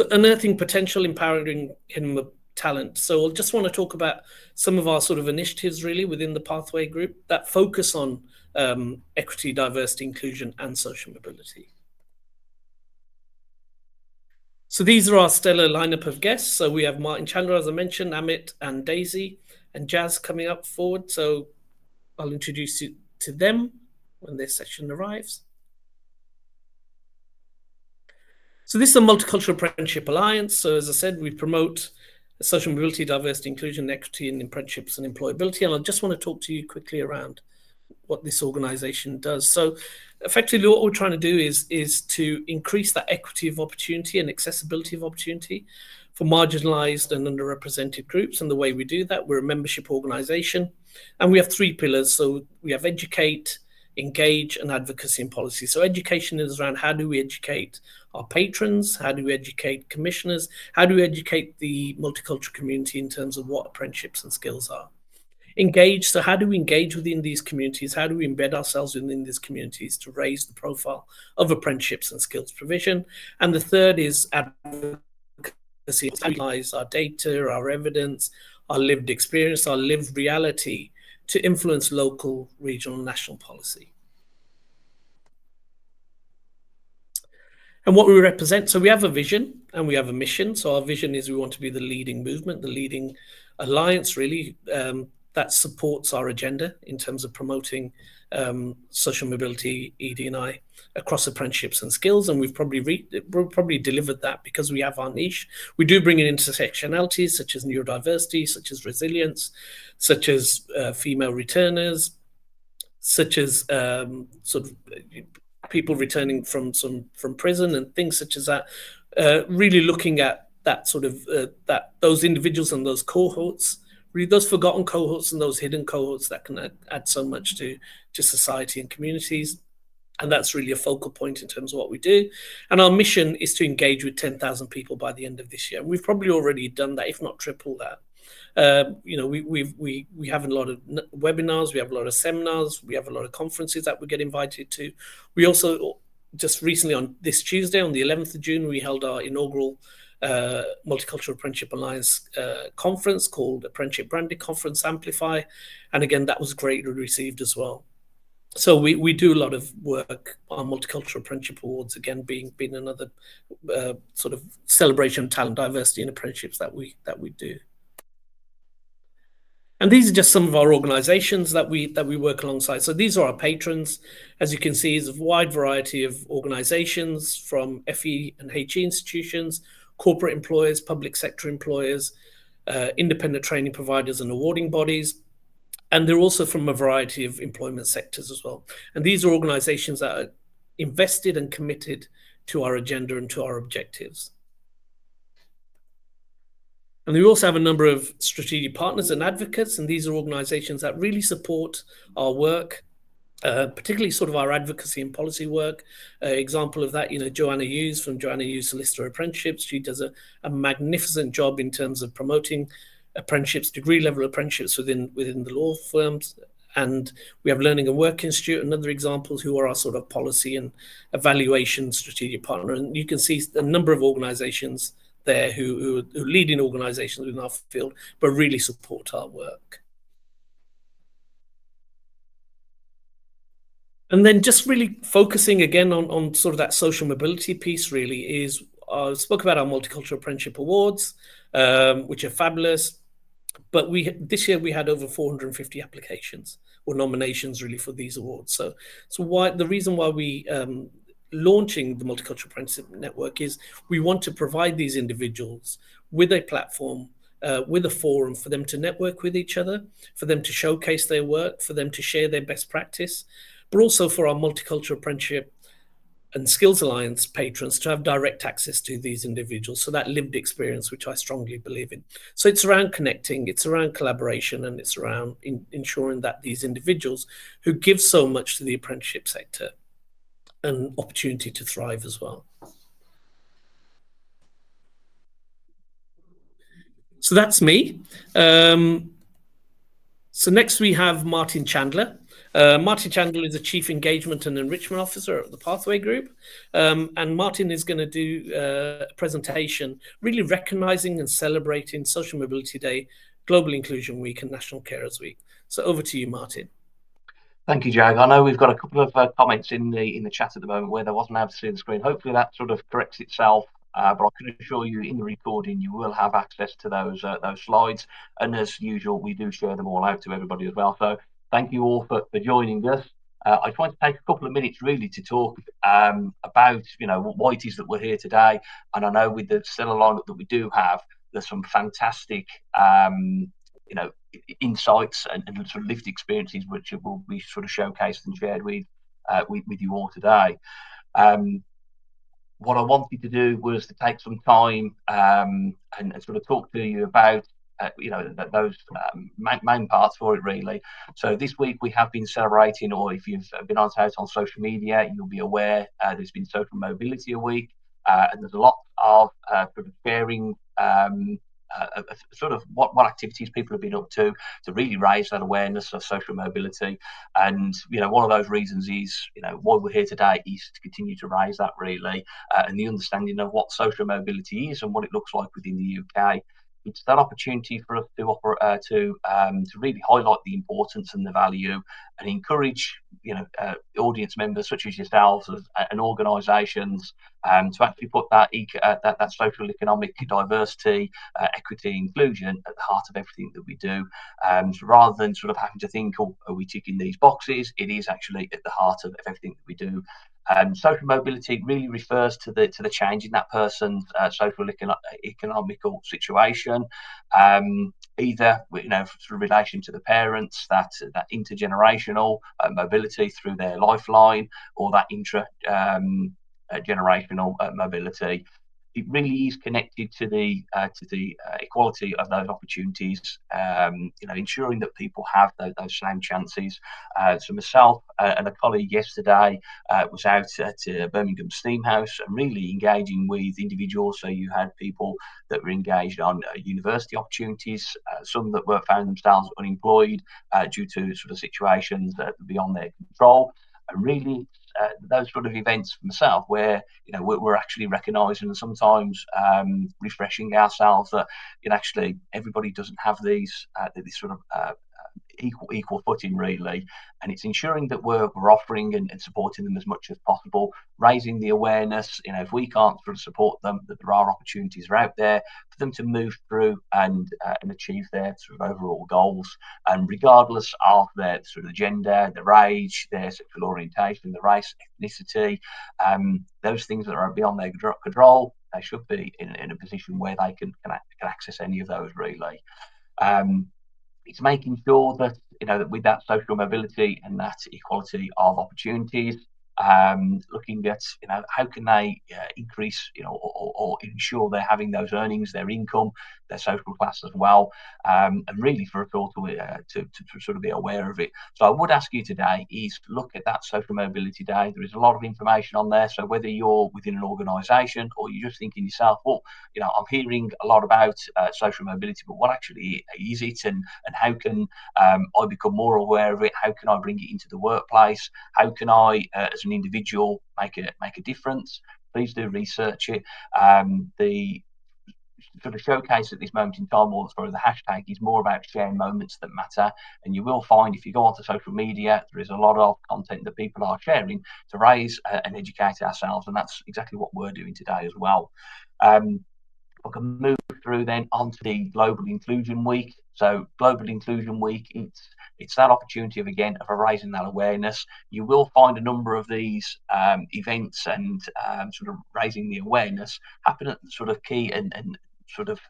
So unearthing potential, empowering hidden talent. So I just want to talk about some of our sort of initiatives really within the Pathway Group that focus on equity, diversity, inclusion, and social mobility. So these are our stellar lineup of guests. So we have Martin Chandler, as I mentioned, Amit and Daisy, and Jazz coming up forward. So I'll introduce you to them when their session arrives. So this is a Multicultural Apprenticeship Alliance. So as I said, we promote social mobility, diversity, inclusion, equity in apprenticeships and employability. And I just want to talk to you quickly around what this organization does. So effectively what we're trying to do is to increase that equity of opportunity and accessibility of opportunity for marginalized and underrepresented groups. And the way we do that, we're a membership organization. And we have 3 pillars. So we have educate, engage, and advocacy and policy. So education is around how do we educate our patrons, how do we educate commissioners, how do we educate the multicultural community in terms of what apprenticeships and skills are. Engage, so how do we engage within these communities, how do we embed ourselves within these communities to raise the profile of apprenticeships and skills provision. And the third is advocacy, utilize our data, our evidence, our lived experience, our lived reality to influence local, regional, and national policy. And what we represent, so we have a vision and we have a mission. So our vision is we want to be the leading movement, the leading alliance really that supports our agenda in terms of promoting social mobility, ED&I across apprenticeships and skills. And we've probably delivered that because we have our niche. We do bring in intersectionalities such as neurodiversity, such as resilience, such as female returners, such as sort of people returning from prison and things such as that, really looking at that sort of those individuals and those cohorts, really those forgotten cohorts and those hidden cohorts that can add so much to society and communities. And that's really a focal point in terms of what we do. And our mission is to engage with 10,000 people by the end of this year. And we've probably already done that, if not triple that. We have a lot of webinars, we have a lot of seminars, we have a lot of conferences that we get invited to. We also just recently on this Tuesday, on the 11th of June, we held our inaugural Multicultural Apprenticeship Alliance conference called Apprenticeship Branding Conference Amplify. And again, that was greatly received as well. So we do a lot of work on Multicultural Apprenticeship Awards, again, being another sort of celebration of talent, diversity and apprenticeships that we do. And these are just some of our organizations that we work alongside. So these are our patrons. As you can see, is a wide variety of organizations from FE and HE institutions, corporate employers, public sector employers, independent training providers and awarding bodies. And they're also from a variety of employment sectors as well. And these are organizations that are invested and committed to our agenda and to our objectives. And we also have a number of strategic partners and advocates, and these are organizations that really support our work, particularly sort of our advocacy and policy work. Example of that, Joanna Hughes from Joanna Hughes Solicitor Apprenticeships. She does a magnificent job in terms of promoting apprenticeships, degree level apprenticeships within the law firms. And we have Learning and Work Institute, another example, who are our sort of policy and evaluation strategic partner. And you can see a number of organizations there who lead in organizations within our field, but really support our work. And then just really focusing again on sort of that social mobility piece really is, I spoke about our Multicultural Apprenticeship Awards, which are fabulous. But this year we had over 450 applications or nominations really for these awards. So the reason why we launching the Multicultural Apprenticeship Network is we want to provide these individuals with a platform, with a forum for them to network with each other, for them to showcase their work, for them to share their best practice, but also for our Multicultural Apprenticeship and Skills Alliance patrons to have direct access to these individuals. So that lived experience, which I strongly believe in. So it's around connecting, it's around collaboration, and it's around ensuring that these individuals who give so much to the apprenticeship sector an opportunity to thrive as well. So that's me. So next we have Martin Chandler. Martin Chandler is the Chief Engagement and Enrichment Officer at the Pathway Group. And Martin is going to do a presentation really recognizing and celebrating Social Mobility Day, Global Inclusion Week, and National Carers Week. So over to you, Martin. Thank you, Jag. I know we've got a couple of comments in the chat at the moment where they wasn't able to see the screen. Hopefully that sort of corrects itself. But I can assure you, in the recording, you will have access to those slides. And as usual, we do share them all out to everybody as well. So thank you all for joining us. I just want to take a couple of minutes really to talk about why it is that we're here today. And I know with the stellar lineup that we do have, there's some fantastic insights and sort of lived experiences which will be sort of showcased and shared with you all today. What I wanted to do was to take some time and sort of talk to you about those main parts for it really. So this week we have been celebrating, or if you've been out on social media, you'll be aware there's been Social Mobility Week, and there's a lot of sort of sharing sort of what activities people have been up to really raise that awareness of social mobility. And one of those reasons is why we're here today is to continue to raise that really, and the understanding of what social mobility is and what it looks like within the UK. It's that opportunity for us to really highlight the importance and the value, and encourage audience members such as yourselves and organisations to actually put that social economic diversity, equity, inclusion at the heart of everything that we do. So rather than sort of having to think, oh, are we ticking these boxes? It is actually at the heart of everything that we do. Social mobility really refers to the change in that person's social economical situation, either through relation to the parents, that intergenerational mobility through their lifeline, or that generational mobility. It really is connected to the equality of those opportunities, ensuring that people have those same chances. So myself and a colleague yesterday was out at Birmingham Steamhouse and really engaging with individuals. So you had people that were engaged on university opportunities, some that were found themselves unemployed due to sort of situations beyond their control. And really, those sort of events for myself where we're actually recognising and sometimes refreshing ourselves that actually everybody doesn't have these this sort of equal footing really, and it's ensuring that we're offering and supporting them as much as possible, raising the awareness. If we can't sort of support them, that there are opportunities out there for them to move through and achieve their sort of overall goals, and regardless of their sort of gender, their age, their sexual orientation, their race, ethnicity, those things that are beyond their control, they should be in a position where they can access any of those really. It's making sure that that with that social mobility and that equality of opportunities, looking at how can they increase or ensure they're having those earnings, their income, their social class as well, and really for us all to sort of be aware of it. So I would ask you today is look at that Social Mobility Day. There is a lot of information on there. So whether you're within an organisation or you're just thinking yourself, well, I'm hearing a lot about social mobility, but what actually is it, and how can I become more aware of it? How can I bring it into the workplace? How can I, as an individual, make a difference? Please do research it. The sort of showcase at this moment in time, or the hashtag, is more about sharing moments that matter. And you will find if you go onto social media, there is a lot of content that people are sharing to raise and educate ourselves, and that's exactly what we're doing today as well. I can move through then onto the Global Inclusion Week. So Global Inclusion Week, it's that opportunity of raising that awareness. You will find a number of these events and sort of raising the awareness happen at sort of key and sort of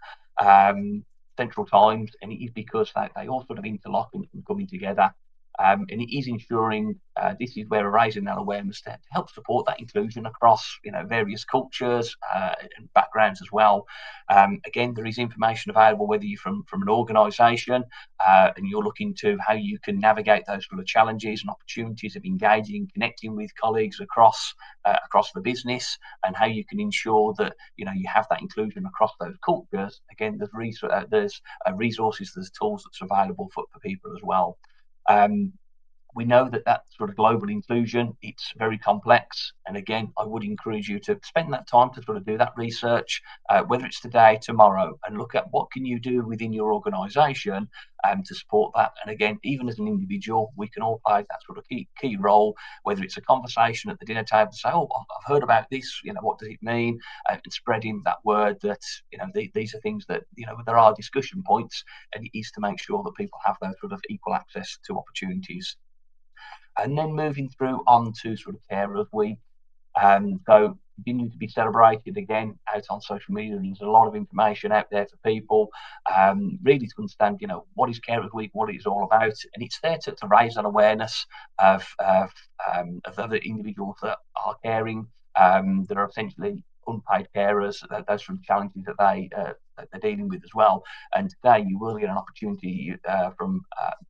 central times, and it is because they all sort of interlock and coming together. And it is ensuring this is where we're raising that awareness to help support that inclusion across various cultures and backgrounds as well. Again, there is information available whether you're from an organisation and you're looking to how you can navigate those sort of challenges and opportunities of engaging, connecting with colleagues across the business, and how you can ensure that you have that inclusion across those cultures. Again, there's resources, there's tools that's available for people as well. We know that that sort of global inclusion, it's very complex. And again, I would encourage you to spend that time to sort of do that research, whether it's today, tomorrow, and look at what can you do within your organisation to support that. And again, even as an individual, we can all play that sort of key role, whether it's a conversation at the dinner table to say, oh, I've heard about this, what does it mean? And spreading that word that, these are things that, there are discussion points, and it is to make sure that people have those sort of equal access to opportunities. And then moving through on to sort of Carers Week. So continue to be celebrated again out on social media. There's a lot of information out there for people, really to understand, what is Carers Week, what it's all about, and it's there to raise an awareness of other individuals that are caring, that are essentially unpaid carers, those sort of challenges that they're dealing with as well. And today you will get an opportunity from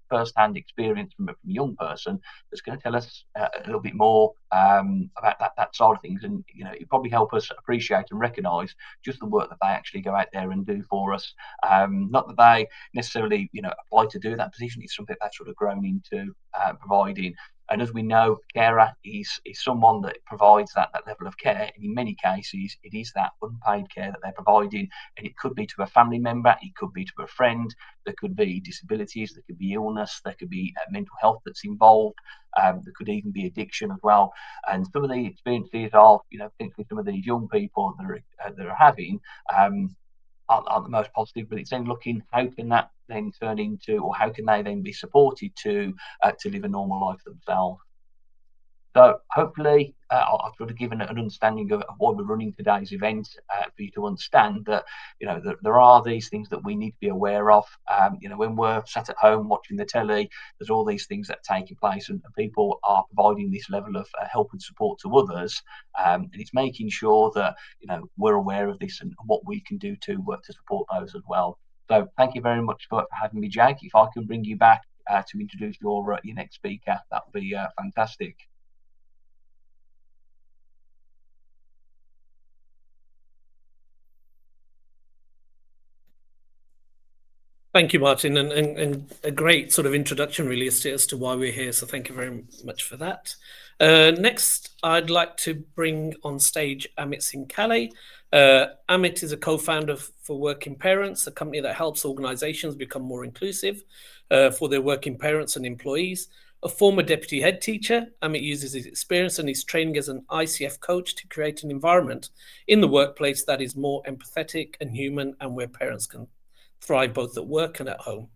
first-hand experience from a young person that's going to tell us a little bit more about that side of things, and it probably help us appreciate and recognise just the work that they actually go out there and do for us. Not that they necessarily apply to do that position; it's something that's sort of grown into providing. And as we know, carer is someone that provides that level of care. And in many cases, it is that unpaid care that they're providing. And it could be to a family member, it could be to a friend, there could be disabilities, there could be illness, there could be mental health that's involved. There could even be addiction as well. And some of the experiences of, particularly some of these young people that are having, aren't the most positive, but it's then looking how can that then turn into, or how can they then be supported to live a normal life themselves. So hopefully I've sort of given an understanding of why we're running today's event, for you to understand that there are these things that we need to be aware of. When we're sat at home watching the telly, there's all these things that are taking place, and people are providing this level of help and support to others, and it's making sure that we're aware of this and what we can do to support those as well. So thank you very much for having me, Jake. If I can bring you back to introduce your next speaker, that would be fantastic. Thank you, Martin, and a great sort of introduction really as to why we're here. So thank you very much for that. Next, I'd like to bring on stage Amit Singh Kale. Amit is a co-founder for Working Parents, a company that helps organizations become more inclusive for their working parents and employees. A former deputy head teacher, Amit uses his experience and his training as an ICF coach to create an environment in the workplace that is more empathetic and human, and where parents can thrive both at work and at home.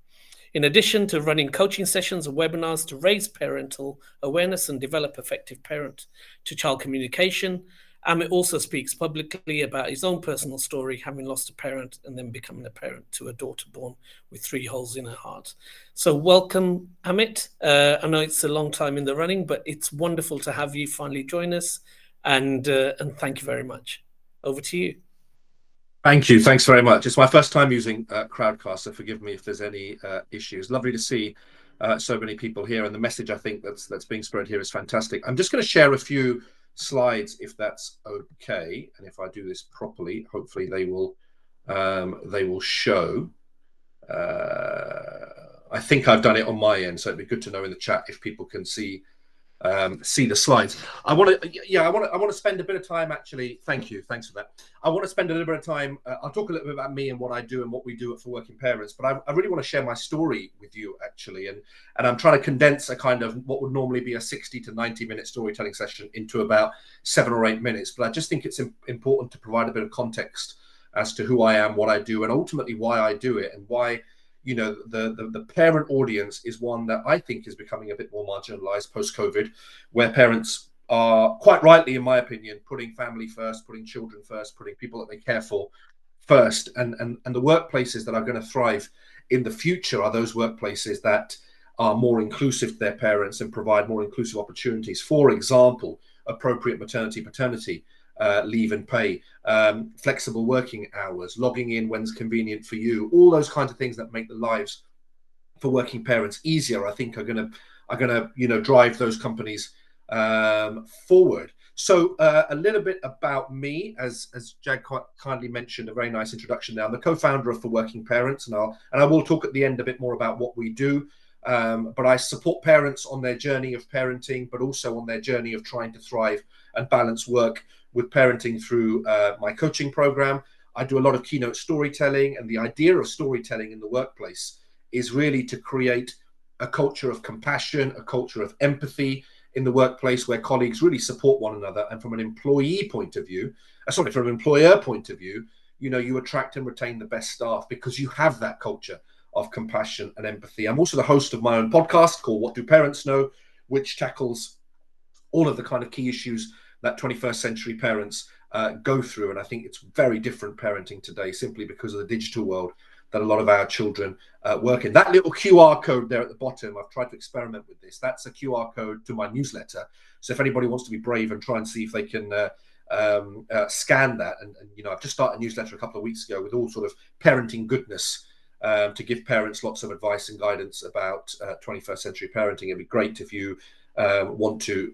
In addition to running coaching sessions and webinars to raise parental awareness and develop effective parent-to-child communication, Amit also speaks publicly about his own personal story, having lost a parent and then becoming a parent to a daughter born with 3 holes in her heart. So welcome, Amit. I know it's a long time in the running, but it's wonderful to have you finally join us, and thank you very much. Over to you. Thank you. Thanks very much. It's my first time using Crowdcast, so forgive me if there's any issues. Lovely to see so many people here, and the message I think that's being spread here is fantastic. I'm just going to share a few slides, if that's okay, and if I do this properly, hopefully they will show. I think I've done it on my end, so it'd be good to know in the chat if people can see the slides. I want to spend a bit of time, actually. Thanks for that. I want to spend a little bit of time. I'll talk a little bit about me and what I do and what we do for Working Parents, but I really want to share my story with you, actually, and I'm trying to condense a kind of what would normally be a 60 to 90 minute storytelling session into about 7 or 8 minutes. But I just think it's important to provide a bit of context as to who I am, what I do, and ultimately why I do it, and why the parent audience is one that I think is becoming a bit more marginalized post-COVID, where parents are, quite rightly, in my opinion, putting family first, putting children first, putting people that they care for first. And the workplaces that are going to thrive in the future are those workplaces that are more inclusive to their parents and provide more inclusive opportunities. For example, appropriate maternity, paternity leave and pay, flexible working hours, logging in when's convenient for you, all those kinds of things that make the lives for working parents easier, I think are gonna drive those companies forward. So a little bit about me, as Jag quite kindly mentioned, a very nice introduction there. I'm the co-founder of For Working Parents, and I will talk at the end a bit more about what we do. But I support parents on their journey of parenting, but also on their journey of trying to thrive and balance work with parenting through my coaching program. I do a lot of keynote storytelling, and the idea of storytelling in the workplace is really to create a culture of compassion, a culture of empathy in the workplace where colleagues really support one another. And from an employee point of view, from an employer point of view, you attract and retain the best staff because you have that culture of compassion and empathy. I'm also the host of my own podcast called What Do Parents Know, which tackles all of the kind of key issues that 21st century parents go through. And I think it's very different parenting today simply because of the digital world that a lot of our children work in. That little QR code there at the bottom, I've tried to experiment with this. That's a QR code to my newsletter. So if anybody wants to be brave and try and see if they can scan that, and I've just started a newsletter a couple of weeks ago with all sort of parenting goodness to give parents lots of advice and guidance about 21st century parenting. It'd be great if you want to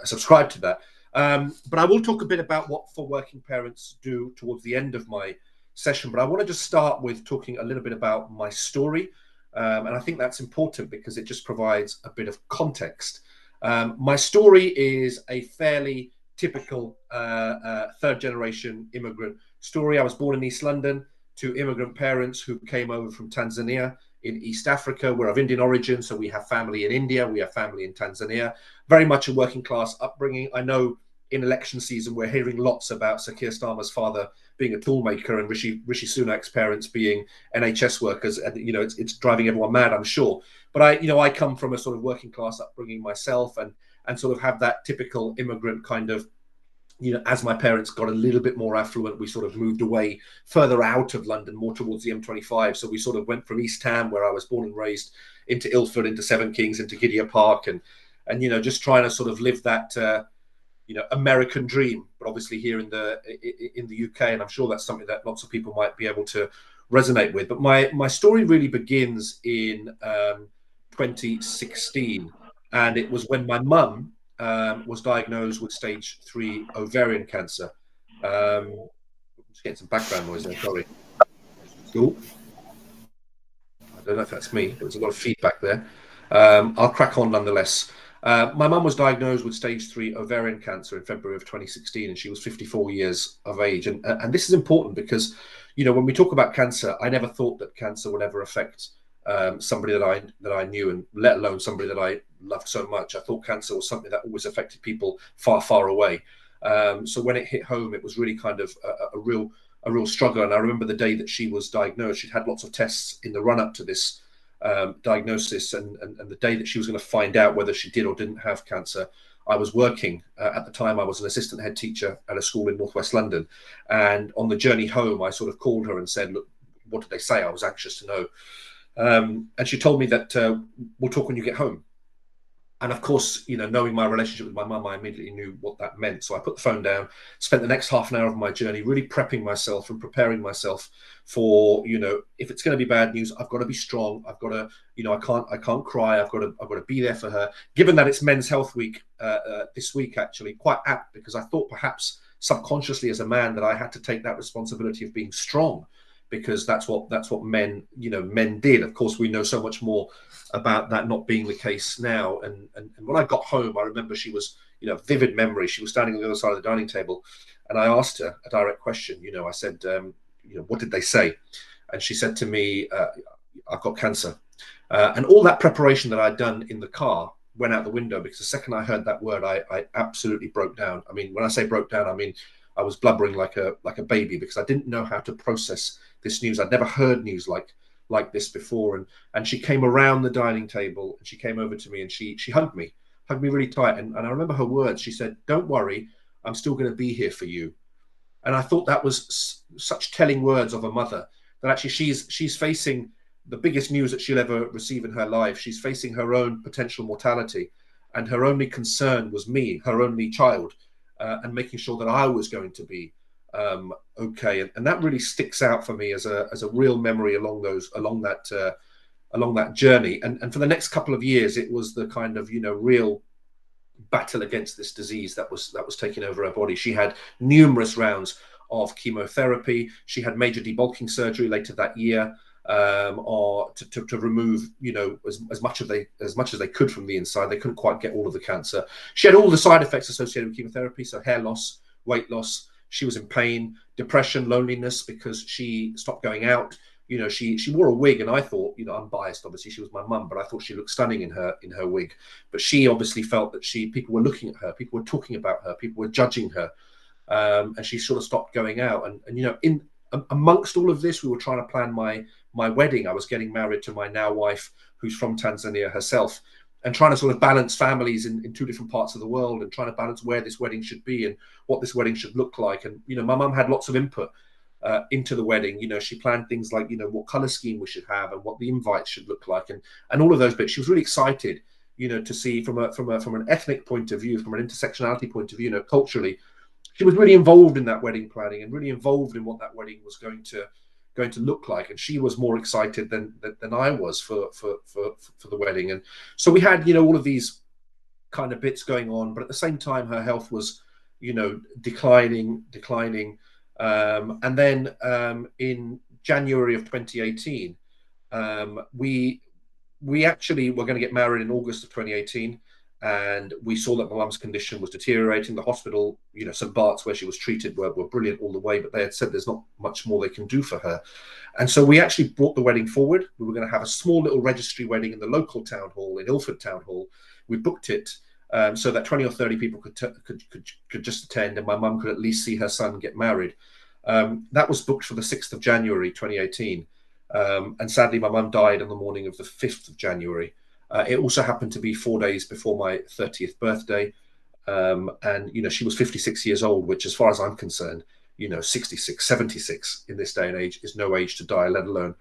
subscribe to that. But I will talk a bit about what For Working Parents do towards the end of my session. But I want to just start with talking a little bit about my story. And I think that's important because it just provides a bit of context. My story is a fairly typical third generation immigrant story. I was born in East London to immigrant parents who came over from Tanzania in East Africa. We're of Indian origin, so we have family in India, we have family in Tanzania. Very much a working class upbringing. I know in election season we're hearing lots about Sir Keir Starmer's father being a toolmaker and Rishi Sunak's parents being NHS workers, and it's driving everyone mad, I'm sure. But I come from a sort of working class upbringing myself, and sort of have that typical immigrant kind of, as my parents got a little bit more affluent, we sort of moved away further out of London, more towards the M25. So we sort of went from East Ham, where I was born and raised, into Ilford, into Seven Kings, into Gidea Park, and just trying to sort of live that American dream, but obviously here in the UK, and I'm sure that's something that lots of people might be able to resonate with. But my story really begins in 2016, and it was when my mum was diagnosed with stage 3 ovarian cancer. I'm just getting some background noise there, sorry. Cool. I don't know if that's me. There's a lot of feedback there. I'll crack on nonetheless. My mum was diagnosed with stage 3 ovarian cancer in February of 2016, and she was 54 years of age. And this is important because, when we talk about cancer, I never thought that cancer would ever affect somebody that I knew, and let alone somebody that I loved so much. I thought cancer was something that always affected people far, far away. So when it hit home, it was really kind of a real struggle. And I remember the day that she was diagnosed, she'd had lots of tests in the run up to this diagnosis, and the day that she was going to find out whether she did or didn't have cancer, I was working. At the time, I was an assistant head teacher at a school in northwest London. And on the journey home, I sort of called her and said, look, what did they say? I was anxious to know. And she told me that we'll talk when you get home. And of course, knowing my relationship with my mum, I immediately knew what that meant. So I put the phone down, spent the next half an hour of my journey really prepping myself and preparing myself for, if it's going to be bad news, I've got to be strong. I've got to, I can't cry. I've got to be there for her. Given that it's Men's Health Week this week, actually, quite apt, because I thought perhaps subconsciously as a man that I had to take that responsibility of being strong, because that's what men did. Of course, we know so much more about that not being the case now. And when I got home, I remember she was, vivid memory. She was standing on the other side of the dining table, and I asked her a direct question. I said, what did they say? And she said to me, I've got cancer. And all that preparation that I'd done in the car went out the window, because the second I heard that word, I absolutely broke down. I mean, when I say broke down, I mean I was blubbering like a baby, because I didn't know how to process this news. I'd never heard news like this before. And she came around the dining table, and she came over to me, and she hugged me really tight. And I remember her words. She said, "Don't worry, I'm still going to be here for you." And I thought that was such telling words of a mother, that actually she's facing the biggest news that she'll ever receive in her life. She's facing her own potential mortality, and her only concern was me, her only child, and making sure that I was going to be okay. And that really sticks out for me as a real memory along that journey. And for the next couple of years, it was the kind of real battle against this disease that was taking over her body. She had numerous rounds of chemotherapy. She had major debulking surgery later that year. or to remove, you know, as much as they could from the inside. They couldn't quite get all of the cancer. She had all the side effects associated with chemotherapy, so hair loss, weight loss. She was in pain, depression, loneliness, because she stopped going out. You know, she wore a wig, and I thought, you know, I'm biased, obviously, she was my mum, but I thought she looked stunning in her wig. But she obviously felt that people were looking at her, people were talking about her, people were judging her, and she sort of stopped going out. And you know, in amongst all of this, we were trying to plan my wedding. I was getting married to my now wife, who's from Tanzania herself, and trying to sort of balance families in two different parts of the world, and trying to balance where this wedding should be and what this wedding should look like. And you know, my mum had lots of input into the wedding. You know, she planned things like, you know, what color scheme we should have and what the invites should look like, and all of those bits. She was really excited, you know, to see from an ethnic point of view, from an intersectionality point of view, you know, culturally. She was really involved in that wedding planning and really involved in what that wedding was going to look like. And she was more excited than I was for the wedding. And so we had, you know, all of these kind of bits going on, but at the same time, her health was, you know, declining. And then in January of 2018, we actually were going to get married in August of 2018. And we saw that my mum's condition was deteriorating. The hospital, you know, St. Bart's, where she was treated, were brilliant all the way, but they had said there's not much more they can do for her. And so we actually brought the wedding forward. We were going to have a small little registry wedding in the local town hall, in Ilford Town Hall. We booked it so that 20 or 30 people could just attend, and my mum could at least see her son get married. That was booked for the 6th of January, 2018. And sadly, my mum died on the morning of the 5th of January. It also happened to be 4 days before my 30th birthday. And, you know, she was 56 years old, which, as far as I'm concerned, you know, 66, 76 in this day and age is no age to die, let alone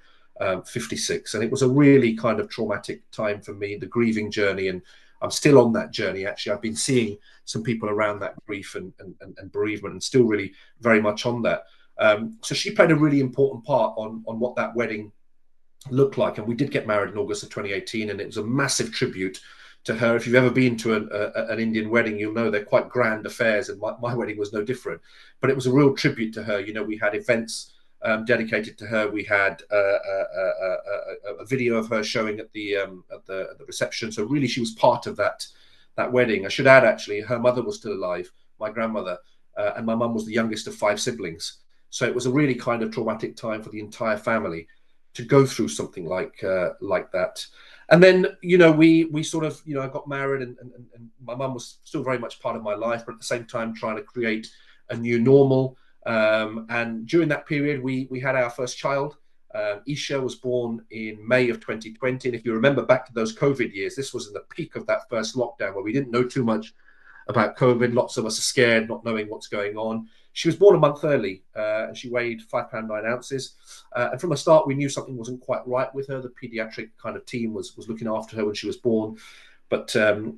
56. And it was a really kind of traumatic time for me, the grieving journey. And I'm still on that journey, actually. I've been seeing some people around that grief and bereavement, and still really very much on that. So she played a really important part on what that wedding looked like. And we did get married in August of 2018, and it was a massive tribute to her. If you've ever been to an Indian wedding, you'll know they're quite grand affairs, and my wedding was no different. But it was a real tribute to her. You know, we had events dedicated to her. We had a video of her showing at the reception. So really, she was part of that wedding. I should add, actually, her mother was still alive, my grandmother, and my mum was the youngest of 5 siblings. So it was a really kind of traumatic time for the entire family to go through something like that. And then, you know, we sort of, you know, I got married, and my mum was still very much part of my life, but at the same time trying to create a new normal. And during that period, we had our first child. Isha was born in May of 2020. And if you remember back to those COVID years, this was in the peak of that first lockdown where we didn't know too much about COVID. Lots of us are scared, not knowing what's going on. She was born a month early, and she weighed 5 pounds 9 ounces. And from the start, we knew something wasn't quite right with her. The pediatric kind of team was looking after her when she was born. But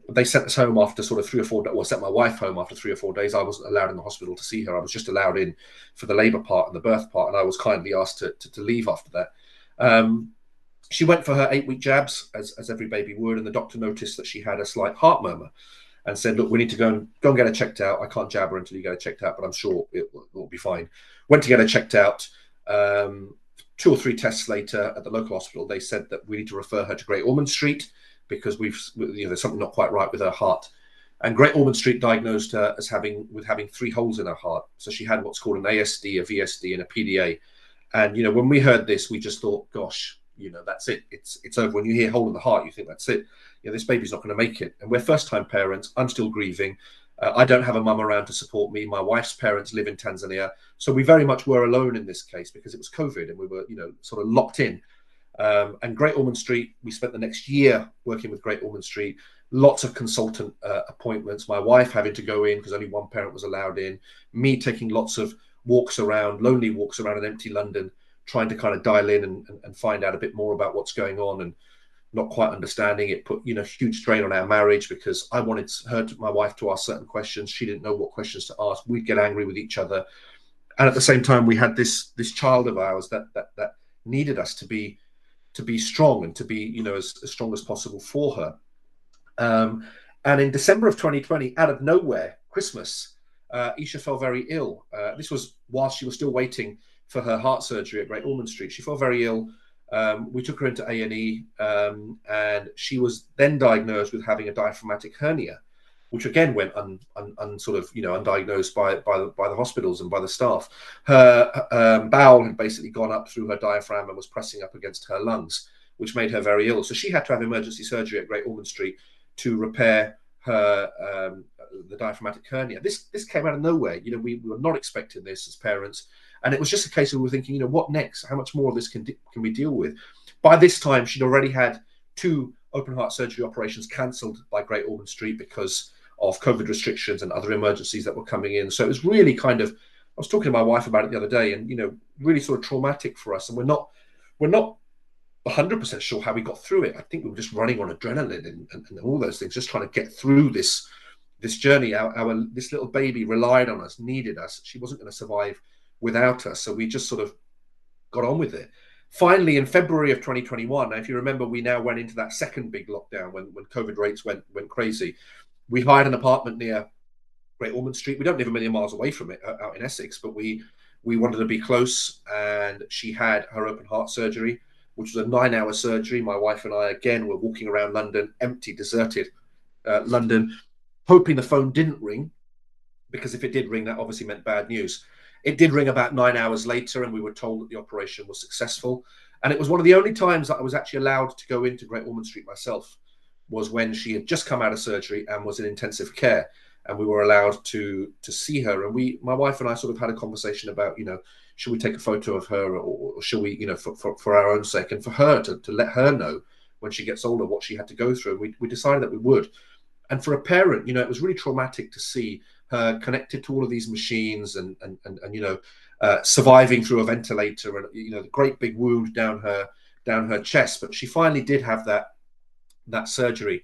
they sent us home after sort of 3 or 4 days, or sent my wife home after 3 or 4 days. I wasn't allowed in the hospital to see her. I was just allowed in for the labour part and the birth part. And I was kindly asked to leave after that. She went for her 8-week jabs, as every baby would. And the doctor noticed that she had a slight heart murmur, and said, look, we need to go and get her checked out. I can't jab her until you get her checked out, but I'm sure it will be fine. Went to get her checked out. 2 or 3 tests later at the local hospital, they said that we need to refer her to Great Ormond Street because there's something not quite right with her heart. And Great Ormond Street diagnosed her as having 3 holes in her heart. So she had what's called an ASD, a VSD, and a PDA. And, you know, when we heard this, we just thought, gosh, you know, that's it. It's over. When you hear hole in the heart, you think that's it. You know, this baby's not going to make it. And we're first-time parents. I'm still grieving. I don't have a mum around to support me. My wife's parents live in Tanzania. So we very much were alone in this case because it was COVID and we were, you know, sort of locked in. And Great Ormond Street, we spent the next year working with Great Ormond Street. Lots of consultant appointments. My wife having to go in because only one parent was allowed in. Me taking lots of walks around, lonely walks around an empty London, trying to kind of dial in and find out a bit more about what's going on, and not quite understanding it. Put, you know, huge strain on our marriage because I wanted my wife to ask certain questions. She didn't know what questions to ask. We'd get angry with each other. And at the same time, we had this child of ours that needed us to be strong and to be, you know, as strong as possible for her. And in December of 2020, out of nowhere, Christmas, Isha fell very ill. This was while she was still waiting for her heart surgery at Great Ormond Street. She fell very ill. We took her into A&E, and she was then diagnosed with having a diaphragmatic hernia, which again went undiagnosed by the hospitals and by the staff. Her bowel had basically gone up through her diaphragm and was pressing up against her lungs, which made her very ill. So she had to have emergency surgery at Great Ormond Street to repair her the diaphragmatic hernia. This came out of nowhere. We were not expecting this as parents, and it was just a case of we were thinking, what next? How much more of this can we deal with? By this time, she'd already had 2 open heart surgery operations cancelled by Great Ormond Street because of COVID restrictions and other emergencies that were coming in. So it was really I was talking to my wife about it the other day, and really sort of traumatic for us. And we're not 100% sure how we got through it. I think we were just running on adrenaline and all those things, just trying to get through this journey. This little baby relied on us, needed us. She wasn't going to survive without us. So we just sort of got on with it. Finally, in February of 2021, now if you remember, we now went into that second big lockdown when COVID rates went crazy. We hired an apartment near Great Ormond Street. We don't live a million miles away from it, out in Essex, but we wanted to be close. And she had her open heart surgery, which was a 9-hour surgery. My wife and I, again, were walking around London, empty, deserted London, hoping the phone didn't ring, because if it did ring, that obviously meant bad news. It did ring about 9 hours later, and we were told that the operation was successful. And it was one of the only times that I was actually allowed to go into Great Ormond Street myself, was when she had just come out of surgery and was in intensive care, and we were allowed to see her. And my wife and I sort of had a conversation about, should we take a photo of her, or should we, for our own sake, and for her to let her know when she gets older what she had to go through. And we decided that we would. And for a parent, it was really traumatic to see her connected to all of these machines and surviving through a ventilator, and the great big wound down her chest. But she finally did have that surgery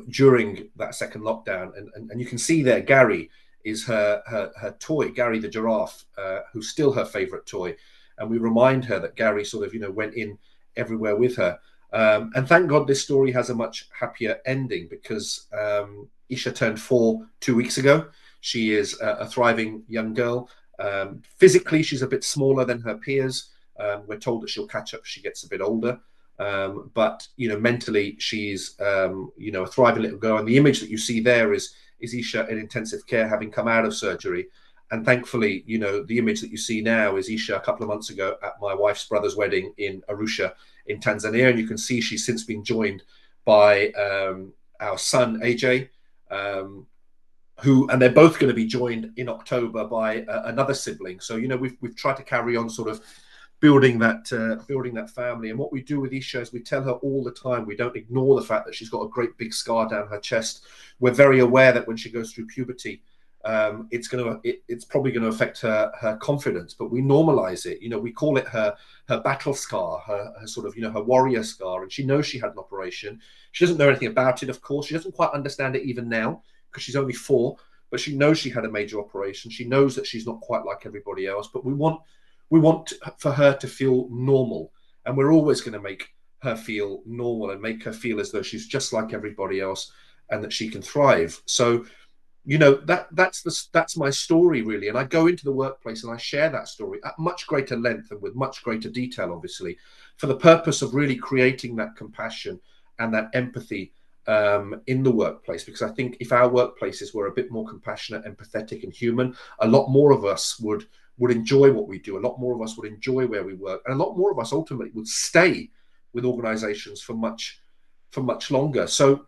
during that second lockdown, and you can see there Gary is her toy, Gary the giraffe, who's still her favorite toy. And we remind her that Gary sort of went in everywhere with her. And thank God this story has a much happier ending, because Isha turned 4 2 weeks ago. She is a thriving young girl. Physically, she's a bit smaller than her peers. We're told that she'll catch up as she gets a bit older. But mentally, she's a thriving little girl. And the image that you see there is Isha in intensive care, having come out of surgery. And thankfully, the image that you see now is Isha a couple of months ago at my wife's brother's wedding in Arusha in Tanzania. And you can see she's since been joined by our son, AJ, and they're both going to be joined in October by another sibling. So, we've tried to carry on sort of building that family. And what we do with Isha is we tell her all the time, we don't ignore the fact that she's got a great big scar down her chest. We're very aware that when she goes through puberty, it's probably going to affect her confidence, but we normalize it. We call it her battle scar, her sort of her warrior scar. And she knows she had an operation. She doesn't know anything about it, of course. She doesn't quite understand it even now, because she's only 4, but she knows she had a major operation. She knows that she's not quite like everybody else, but we want for her to feel normal, and we're always going to make her feel normal and make her feel as though she's just like everybody else and that she can thrive. So, that's my story, really. And I go into the workplace and I share that story at much greater length and with much greater detail, obviously, for the purpose of really creating that compassion and that empathy in the workplace. Because I think if our workplaces were a bit more compassionate, empathetic, and human, a lot more of us would enjoy what we do. A lot more of us would enjoy where we work, and a lot more of us ultimately would stay with organizations for much longer. So,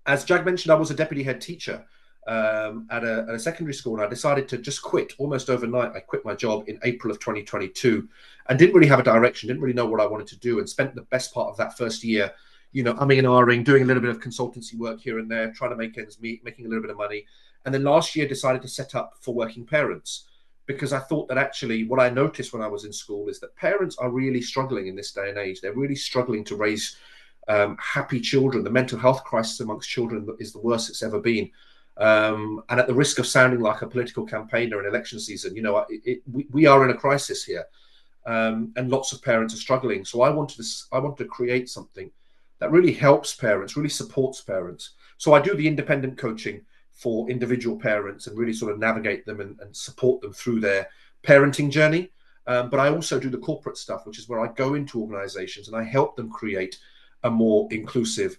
as Jag mentioned, I was a deputy head teacher at a secondary school, and I decided to just quit almost overnight. I quit my job in April of 2022 and didn't really have a direction, didn't really know what I wanted to do, and spent the best part of that first year, umming and ahhing, doing a little bit of consultancy work here and there, trying to make ends meet, making a little bit of money. And then last year decided to set up for working parents, because I thought that actually what I noticed when I was in school is that parents are really struggling in this day and age. They're really struggling to raise happy children. The mental health crisis amongst children is the worst it's ever been. And at the risk of sounding like a political campaigner in election season, we are in a crisis here, and lots of parents are struggling. So I wanted to create something that really helps parents, really supports parents. So I do the independent coaching for individual parents and really sort of navigate them and support them through their parenting journey. But I also do the corporate stuff, which is where I go into organizations and I help them create a more inclusive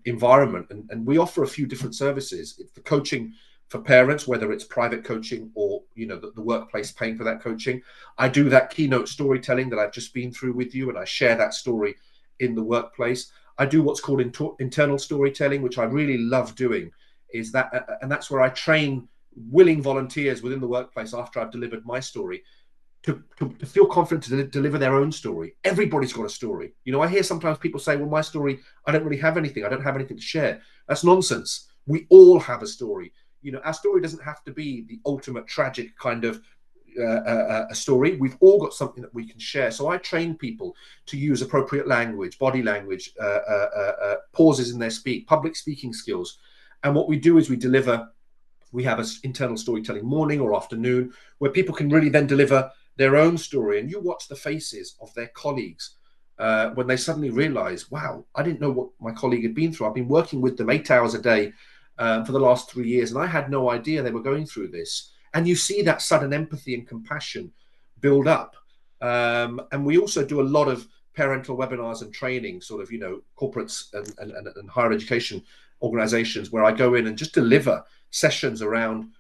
environment. And we offer a few different services. It's the coaching for parents, whether it's private coaching or the workplace paying for that coaching. I do that keynote storytelling that I've just been through with you, and I share that story in the workplace. I do what's called internal storytelling, which I really love doing, and that's where I train willing volunteers within the workplace after I've delivered my story to feel confident to deliver their own story. Everybody's got a story. I hear sometimes people say, well, my story, I don't really have anything. I don't have anything to share. That's nonsense. We all have a story. Our story doesn't have to be the ultimate tragic kind of a story. We've all got something that we can share. So I train people to use appropriate language, body language, pauses in their public speaking skills. And what we do is we have an internal storytelling morning or afternoon where people can really then deliver their own story. And you watch the faces of their colleagues when they suddenly realize, wow, I didn't know what my colleague had been through. I've been working with them 8 hours a day for the last 3 years, and I had no idea they were going through this. And you see that sudden empathy and compassion build up. And we also do a lot of parental webinars and training, sort of, corporates and higher education organizations, where I go in and just deliver sessions around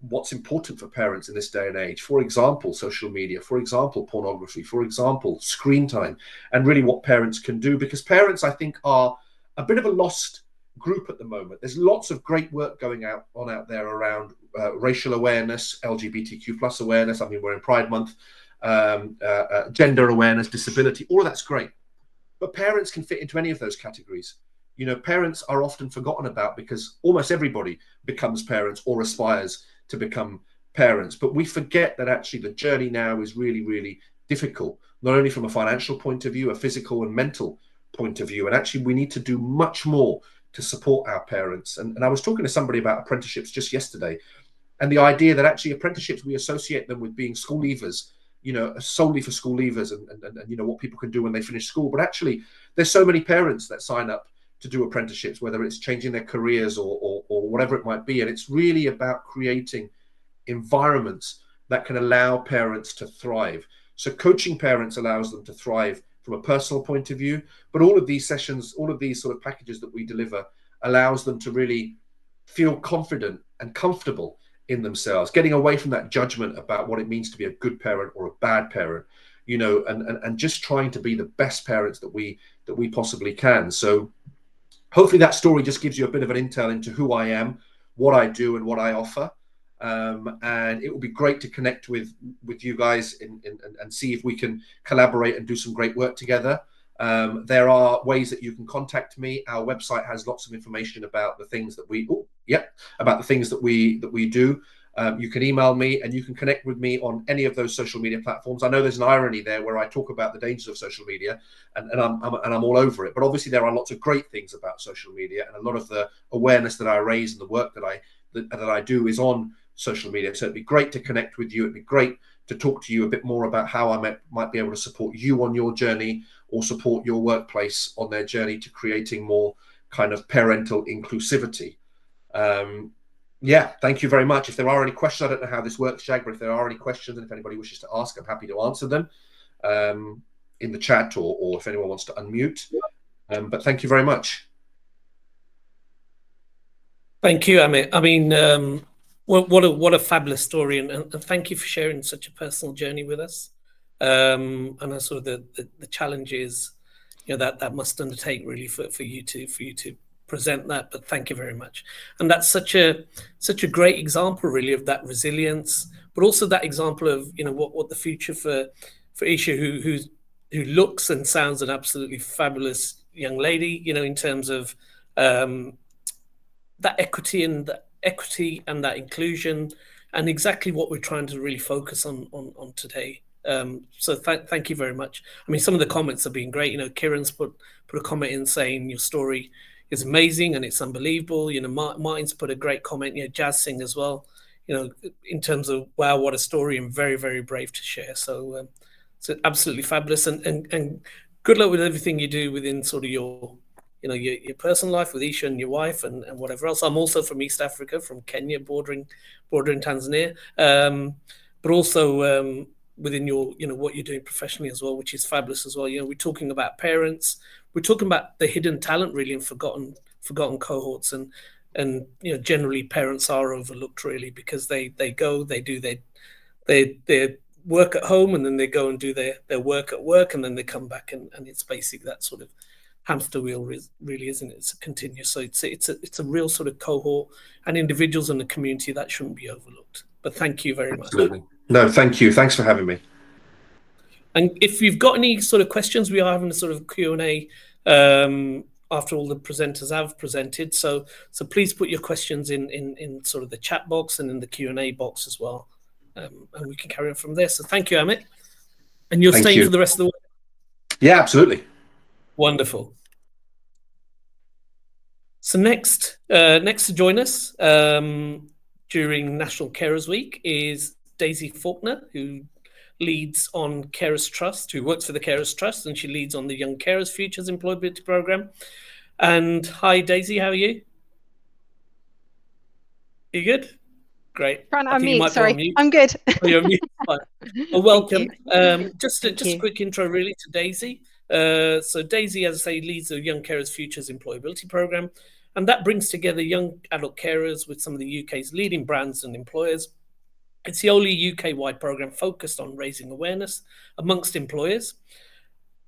what's important for parents in this day and age. For example, social media, for example, pornography, for example, screen time, and really what parents can do, because parents, I think, are a bit of a lost group at the moment. There's lots of great work going on out there around racial awareness, LGBTQ plus awareness. I mean, we're in Pride Month, gender awareness, disability, all of that's great. But parents can fit into any of those categories. Parents are often forgotten about because almost everybody becomes parents or aspires to become parents. But we forget that actually the journey now is really, really difficult, not only from a financial point of view, a physical and mental point of view. And actually, we need to do much more to support our parents. And I was talking to somebody about apprenticeships just yesterday, and the idea that actually apprenticeships, we associate them with being school leavers, solely for school leavers and what people can do when they finish school. But actually, there's so many parents that sign up to do apprenticeships, whether it's changing their careers or whatever it might be. And it's really about creating environments that can allow parents to thrive. So coaching parents allows them to thrive from a personal point of view, but all of these sessions, all of these sort of packages that we deliver allows them to really feel confident and comfortable in themselves, getting away from that judgment about what it means to be a good parent or a bad parent, and just trying to be the best parents that we possibly can. So hopefully that story just gives you a bit of an intel into who I am, what I do, and what I offer. And it will be great to connect with you guys and see if we can collaborate and do some great work together. There are ways that you can contact me. Our website has lots of information about the things that we do. You can email me and you can connect with me on any of those social media platforms. I know there's an irony there where I talk about the dangers of social media and I'm all over it, but obviously there are lots of great things about social media, and a lot of the awareness that I raise and the work that I do is on social media. So it'd be great to connect with you. It'd be great to talk to you a bit more about how I might be able to support you on your journey, or support your workplace on their journey to creating more kind of parental inclusivity. Thank you very much. If there are any questions, I don't know how this works, Jag, but if there are any questions and if anybody wishes to ask, I'm happy to answer them in the chat or if anyone wants to unmute. But thank you very much. Thank you, Amit. I mean, what a fabulous story, and thank you for sharing such a personal journey with us. And sort of the challenges, that must undertake really for you to present that. But thank you very much. And that's such a great example really of that resilience, but also that example of what the future for Isha, who looks and sounds an absolutely fabulous young lady, in terms of that equity and that inclusion, and exactly what we're trying to really focus on today. So thank you very much. I mean, some of the comments have been great. Kieran's put a comment in saying your story is amazing and it's unbelievable. Martin's put a great comment. Jazz Singh as well. In terms of wow, what a story, and very, very brave to share. So absolutely fabulous, and good luck with everything you do within sort of your personal life with Isha and your wife and whatever else. I'm also from East Africa, from Kenya, bordering Tanzania, but also within your, what you're doing professionally as well, which is fabulous as well. We're talking about parents, we're talking about the hidden talent really, and forgotten cohorts, and generally parents are overlooked really, because they go, they do their work at home, and then they go and do their work at work, and then they come back, and it's basically that sort of hamster wheel, really, isn't it? It's a continuous. So it's a real sort of cohort and individuals in the community that shouldn't be overlooked. But thank you very much. Absolutely. No, thank you. Thanks for having me. And if you've got any sort of questions, we are having a sort of Q&A after all the presenters have presented. So please put your questions in sort of the chat box and in the Q&A box as well. And we can carry on from there. So thank you, Amit. And you're staying for the rest of the week? Yeah, absolutely. Wonderful. So next to join us during National Carers Week is Daisy Faulkner, who leads on Carers Trust, who works for the Carers Trust, and she leads on the Young Carers Futures Employability Programme. And hi, Daisy, how are you? You good? Great. Trying to unmute, sorry. I'm good. Oh, you're mute. Well, welcome. Just a quick intro really to Daisy. So Daisy, as I say, leads the Young Carers Futures Employability Programme, and that brings together young adult carers with some of the UK's leading brands and employers. It's the only UK-wide programme focused on raising awareness amongst employers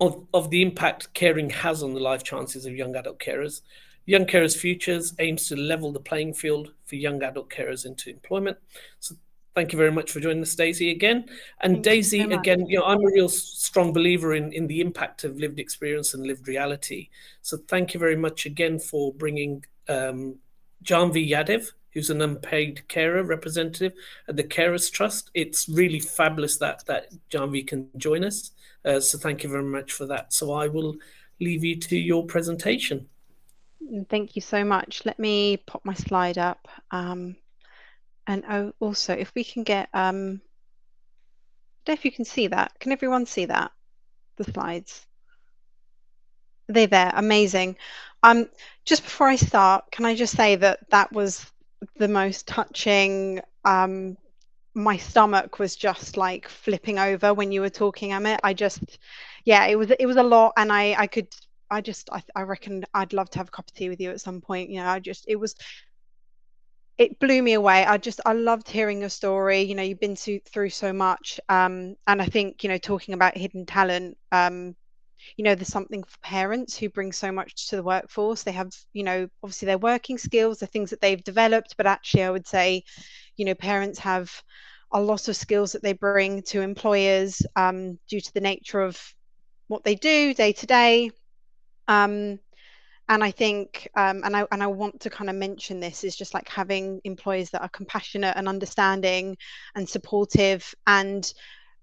of the impact caring has on the life chances of young adult carers. Young Carers Futures aims to level the playing field for young adult carers into employment. So thank you very much for joining us, Daisy, again. And Thank Daisy, you so again, I'm a real strong believer in the impact of lived experience and lived reality. So thank you very much again for bringing Janvi Yadev, who's an unpaid carer representative at the Carers Trust. It's really fabulous that Janvi can join us. So thank you very much for that. So I will leave you to your presentation. Thank you so much. Let me pop my slide up. And also, if we can get, I don't know if you can see that. Can everyone see that? The slides. They're there. Amazing. Just before I start, can I just say that was the most touching. My stomach was just like flipping over when you were talking, Amit. It was a lot, and I reckon I'd love to have a cup of tea with you at some point. It blew me away. I loved hearing your story. You've been through so much, and I think talking about hidden talent. There's something for parents who bring so much to the workforce. They have, obviously their working skills, the things that they've developed, but actually I would say, parents have a lot of skills that they bring to employers due to the nature of what they do day to day. And I think, and I want to kind of mention this, is just like having employers that are compassionate and understanding and supportive, and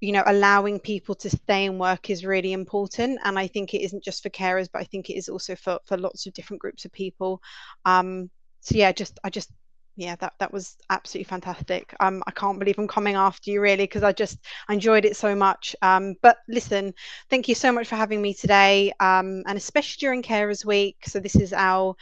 allowing people to stay in work is really important. And I think it isn't just for carers, but I think it is also for lots of different groups of people. That was absolutely fantastic. I can't believe I'm coming after you really, because I enjoyed it so much. But listen, thank you so much for having me today, and especially during Carers Week. So this is our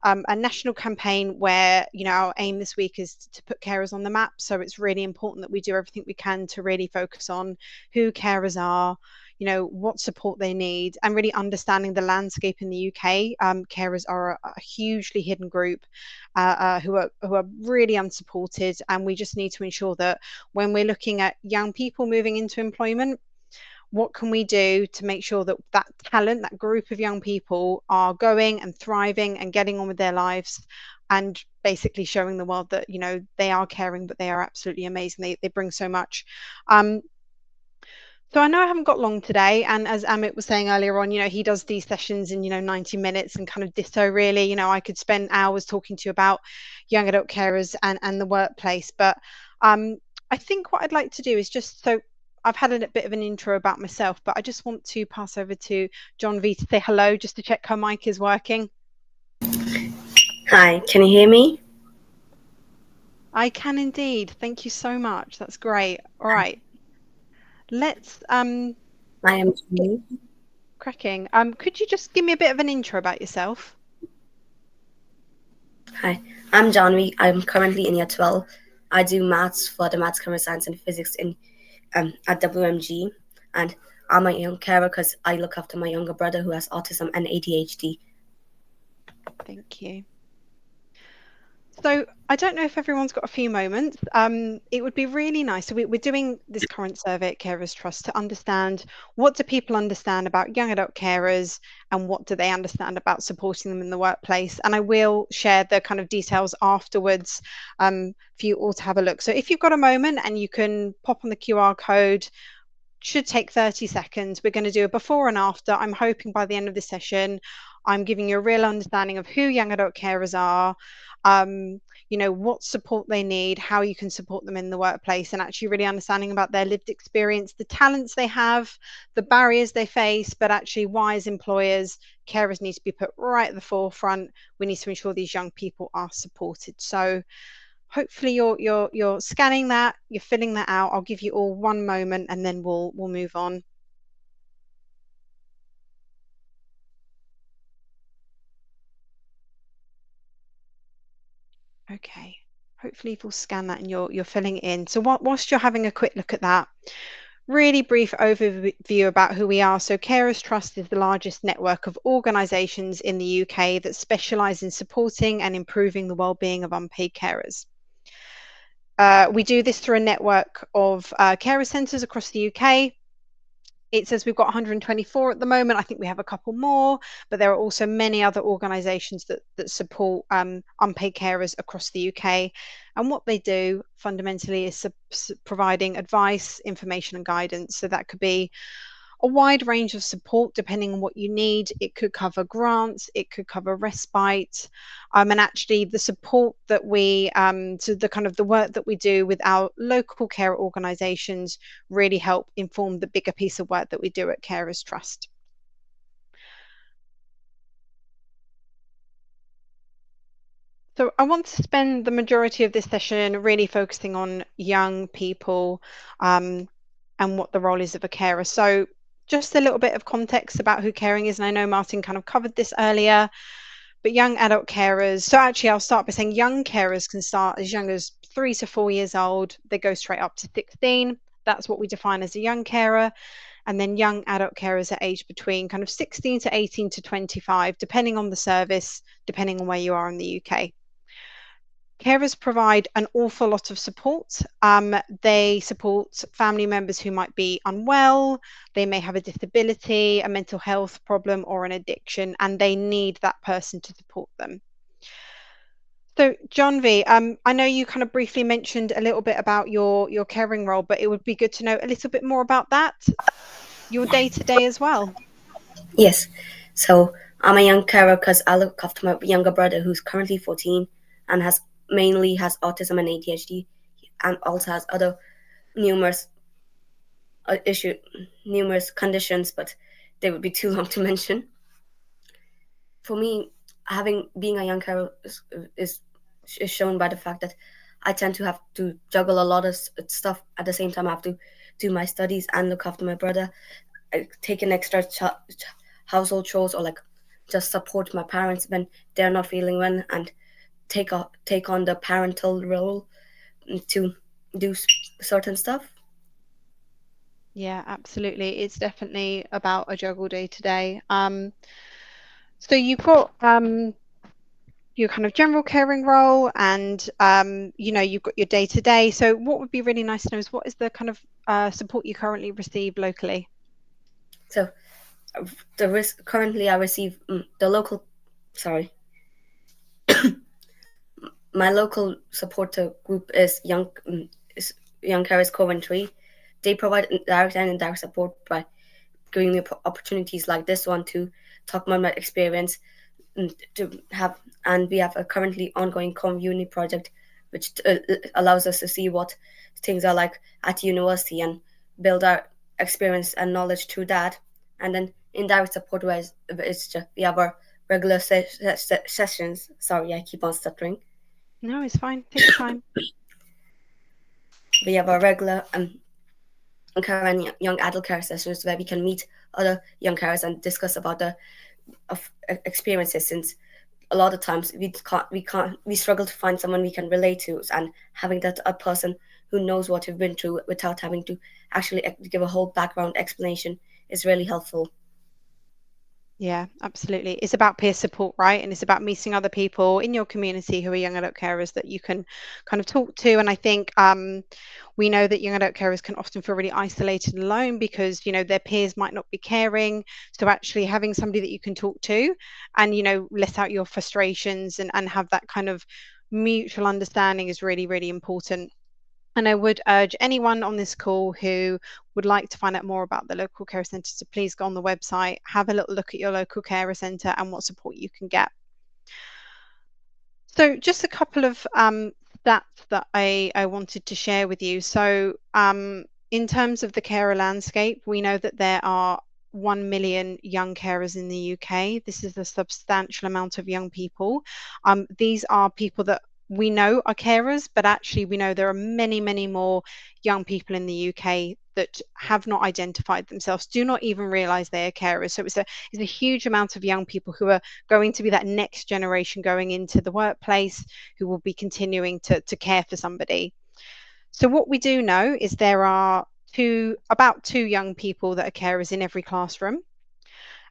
a national campaign where our aim this week is to put carers on the map. So it's really important that we do everything we can to really focus on who carers are, what support they need, and really understanding the landscape in the UK. Carers are a hugely hidden group who are really unsupported, and we just need to ensure that when we're looking at young people moving into employment, what can we do to make sure that talent, that group of young people, are going and thriving and getting on with their lives, and basically showing the world that they are caring, but they are absolutely amazing. They bring so much. So I know I haven't got long today, and as Amit was saying earlier on, he does these sessions in 90 minutes, and kind of ditto really. I could spend hours talking to you about young adult carers and the workplace, but I think what I'd like to do is so I've had a bit of an intro about myself, but I just want to pass over to Janvi to say hello, just to check her mic is working. Hi, can you hear me? I can indeed. Thank you so much. That's great. All right. Let's I am Janvi. Cracking. Could you just give me a bit of an intro about yourself? Hi, I'm Janvi. I'm currently in year 12. I do maths for the Maths, Commerce, Science and Physics in at WMG, and I'm a young carer because I look after my younger brother who has autism and ADHD. Thank you. So I don't know if everyone's got a few moments. It would be really nice. So we're doing this current survey at Carers Trust to understand, what do people understand about young adult carers and what do they understand about supporting them in the workplace? And I will share the kind of details afterwards for you all to have a look. So if you've got a moment and you can pop on the QR code, should take 30 seconds. We're going to do a before and after. I'm hoping by the end of this session, I'm giving you a real understanding of who young adult carers are, what support they need, how you can support them in the workplace, and actually really understanding about their lived experience, the talents they have, the barriers they face, but actually why, as employers, carers need to be put right at the forefront. We need to ensure these young people are supported. So hopefully you're scanning that, you're filling that out. I'll give you all one moment and then we'll move on. Okay, hopefully you've all scanned that and you're filling it in. So whilst you're having a quick look at that, really brief overview about who we are. So Carers Trust is the largest network of organisations in the UK that specialise in supporting and improving the wellbeing of unpaid carers. We do this through a network of carer centres across the UK. It says we've got 124 at the moment. I think we have a couple more, but there are also many other organisations that support unpaid carers across the UK. And what they do fundamentally is providing advice, information and guidance. So that could be a wide range of support depending on what you need. It could cover grants, it could cover respite, and actually the support that we so the kind of the work that we do with our local care organisations really help inform the bigger piece of work that we do at Carers Trust. So I want to spend the majority of this session really focusing on young people and what the role is of a carer. So just a little bit of context about who caring is, and I know Martin kind of covered this earlier, but young adult carers, so actually I'll start by saying young carers can start as young as 3 to 4 years old. They go straight up to 16. That's what we define as a young carer. And then young adult carers are aged between kind of 16 to 18 to 25, depending on the service, depending on where you are in the UK. Carers provide an awful lot of support. They support family members who might be unwell, they may have a disability, a mental health problem, or an addiction, and they need that person to support them. So, John V, I know you kind of briefly mentioned a little bit about your caring role, but it would be good to know a little bit more about that, your day-to-day as well. Yes, so I'm a young carer because I look after my younger brother who's currently 14 and mainly has autism and ADHD, and also has other numerous conditions, but they would be too long to mention. For me, being a young carer is shown by the fact that I tend to have to juggle a lot of stuff at the same time. I have to do my studies and look after my brother, take an extra household chores, or like just support my parents when they're not feeling well, and take on the parental role to do certain stuff. Yeah, absolutely. It's definitely about a juggle day to day. So you've got your kind of general caring role, and you've got your day to day. So what would be really nice to know is, what is the kind of support you currently receive locally? So currently I receive my local supporter group is Young Carers Coventry. They provide direct and indirect support by giving me opportunities like this one to talk about my experience, and we have a currently ongoing uni project which allows us to see what things are like at university and build our experience and knowledge through that. And then indirect support wise, we have our regular sessions. Sorry, I keep on stuttering. No, it's fine. Take your time. We have our regular young adult care sessions where we can meet other young carers and discuss about the experiences, since a lot of times we struggle to find someone we can relate to, and having that a person who knows what you've been through without having to actually give a whole background explanation is really helpful. Yeah, absolutely. It's about peer support, right? And it's about meeting other people in your community who are young adult carers that you can kind of talk to. And I think we know that young adult carers can often feel really isolated and alone because, you know, their peers might not be caring. So actually having somebody that you can talk to and, you know, let out your frustrations and have that kind of mutual understanding is really, really important. And I would urge anyone on this call who would like to find out more about the local care centre to please go on the website, have a little look at your local care centre and what support you can get. So just a couple of stats that I wanted to share with you. So in terms of the carer landscape, we know that there are 1 million young carers in the UK. This is a substantial amount of young people. These are people that we know are carers, but actually we know there are many, many more young people in the UK that have not identified themselves, do not even realise they are carers. So it's a huge amount of young people who are going to be that next generation going into the workplace, who will be continuing to care for somebody. So what we do know is there are about two young people that are carers in every classroom,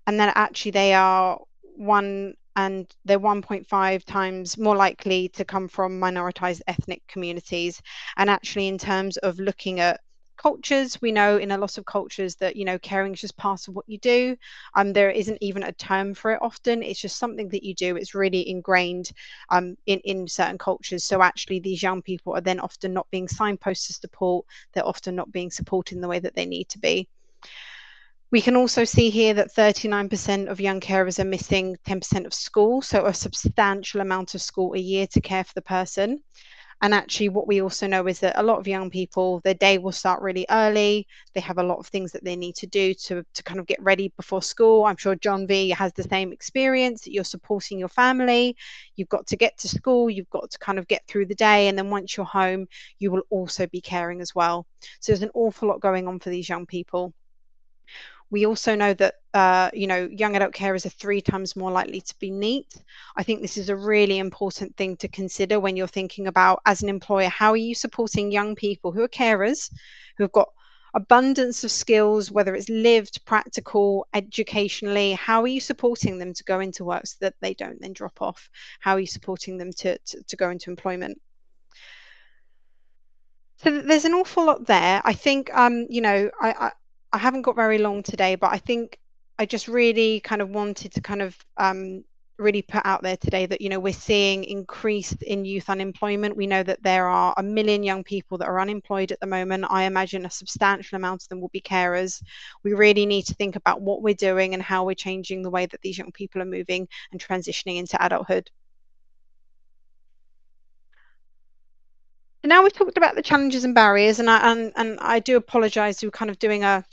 and then actually they are 1.5 times more likely to come from minoritized ethnic communities. And actually in terms of looking at cultures, we know in a lot of cultures that, you know, caring is just part of what you do. There isn't even a term for it often. It's just something that you do. It's really ingrained in certain cultures. So actually these young people are then often not being signposted to support. They're often not being supported in the way that they need to be. We can also see here that 39% of young carers are missing 10% of school, so a substantial amount of school a year to care for the person. And actually what we also know is that a lot of young people, their day will start really early. They have a lot of things that they need to do to kind of get ready before school. I'm sure John V has the same experience, that you're supporting your family. You've got to get to school, you've got to kind of get through the day. And then once you're home, you will also be caring as well. So there's an awful lot going on for these young people. We also know that, you know, young adult carers are 3 times more likely to be NEET. I think this is a really important thing to consider when you're thinking about, as an employer, how are you supporting young people who are carers, who have got abundance of skills, whether it's lived, practical, educationally, how are you supporting them to go into work so that they don't then drop off? How are you supporting them to go into employment? So there's an awful lot there. I think, you know, I haven't got very long today, but I think I just really kind of wanted to kind of really put out there today that, you know, we're seeing increased in youth unemployment. We know that there are 1 million young people that are unemployed at the moment. I imagine a substantial amount of them will be carers. We really need to think about what we're doing and how we're changing the way that these young people are moving and transitioning into adulthood. Now we've talked about the challenges and barriers, and I do apologise for kind of doing a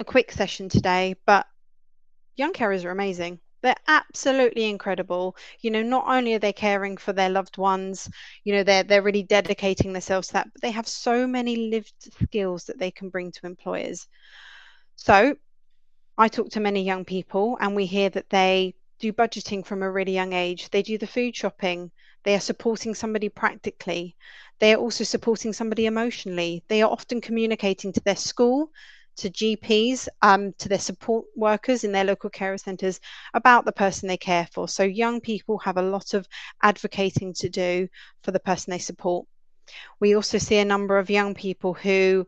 quick session today, but young carers are amazing. They're absolutely incredible. You know, not only are they caring for their loved ones, you know, they're really dedicating themselves to that, but they have so many lived skills that they can bring to employers. So I talk to many young people and we hear that they do budgeting from a really young age. They do the food shopping. They are supporting somebody practically. They are also supporting somebody emotionally. They are often communicating to their school, to GPs, to their support workers in their local care centres about the person they care for. So young people have a lot of advocating to do for the person they support. We also see a number of young people who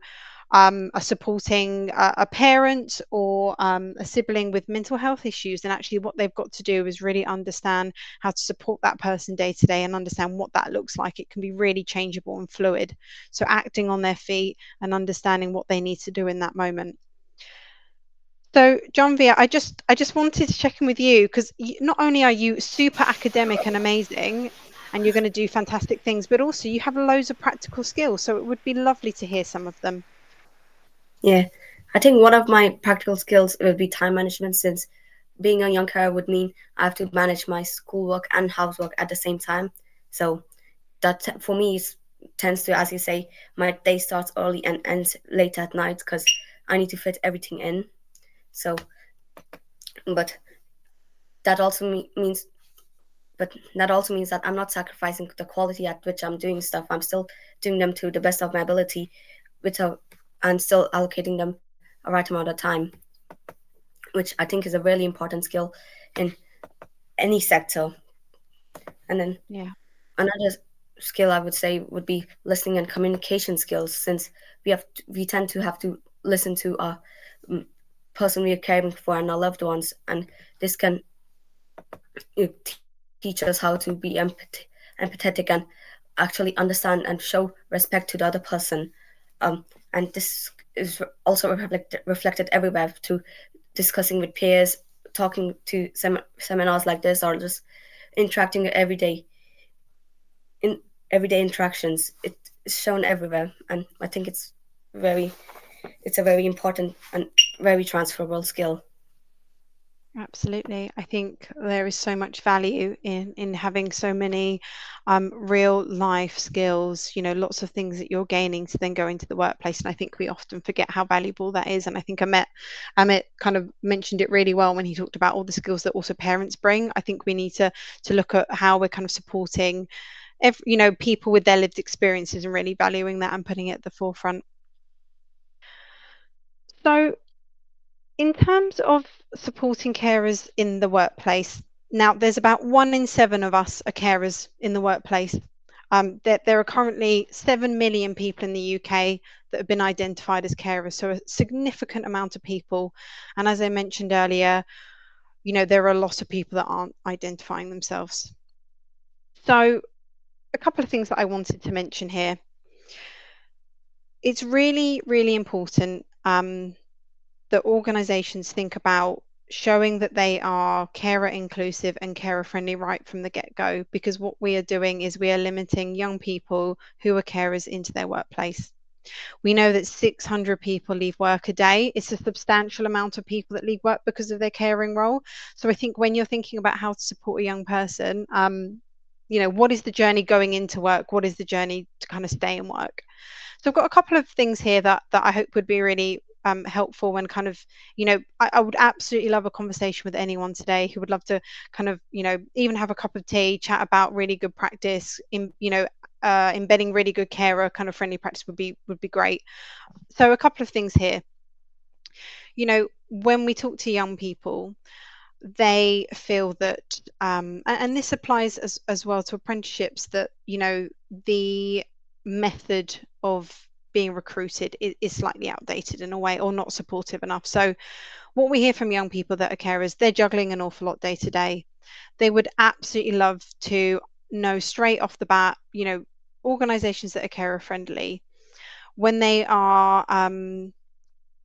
are supporting a parent or a sibling with mental health issues, and actually what they've got to do is really understand how to support that person day to day and understand what that looks like. It can be really changeable and fluid, so acting on their feet and understanding what they need to do in that moment. So John V, I just wanted to check in with you, because not only are you super academic and amazing and you're going to do fantastic things, but also you have loads of practical skills, so it would be lovely to hear some of them. Yeah, I think one of my practical skills would be time management, since being a young carer would mean I have to manage my schoolwork and housework at the same time. So that for me tends to, as you say, my day starts early and ends late at night because I need to fit everything in. So, but that also means but that also means that I'm not sacrificing the quality at which I'm doing stuff. I'm still doing them to the best of my ability, and still allocating them a right amount of time, which I think is a really important skill in any sector. And then another skill I would say would be listening and communication skills, since we tend to have to listen to our person we are caring for and our loved ones, and this can teach us how to be empathetic and actually understand and show respect to the other person. And this is also reflected everywhere through discussing with peers, talking to seminars like this, or just interacting everyday interactions. It's shown everywhere, and I think it's a very important and very transferable skill. Absolutely. I think there is so much value in having so many real life skills, lots of things that you're gaining to then go into the workplace. And I think we often forget how valuable that is. And I think Amit kind of mentioned it really well when he talked about all the skills that also parents bring. I think we need to look at how we're kind of supporting people with their lived experiences and really valuing that and putting it at the forefront. So in terms of supporting carers in the workplace, now there's about 1 in 7 of us are carers in the workplace. There are currently 7 million people in the UK that have been identified as carers, so a significant amount of people. And as I mentioned earlier, there are a lot of people that aren't identifying themselves. So a couple of things that I wanted to mention here. It's really, really important that organizations think about showing that they are carer inclusive and carer friendly right from the get-go, because what we are doing is we are limiting young people who are carers into their workplace. We know that 600 people leave work a day. It's a substantial amount of people that leave work because of their caring role. So I think when you're thinking about how to support a young person, what is the journey going into work? What is the journey to kind of stay in work? So I've got a couple of things here that I hope would be really helpful, and kind of, I would absolutely love a conversation with anyone today who would love to kind of, even have a cup of tea, chat about really good practice in, embedding really good carer kind of friendly practice would be great. So a couple of things here. When we talk to young people, they feel that, and this applies as well to apprenticeships, that the method of being recruited is slightly outdated in a way, or not supportive enough. So what we hear from young people that are carers, they're juggling an awful lot day to day. They would absolutely love to know straight off the bat, organizations that are carer friendly, when they are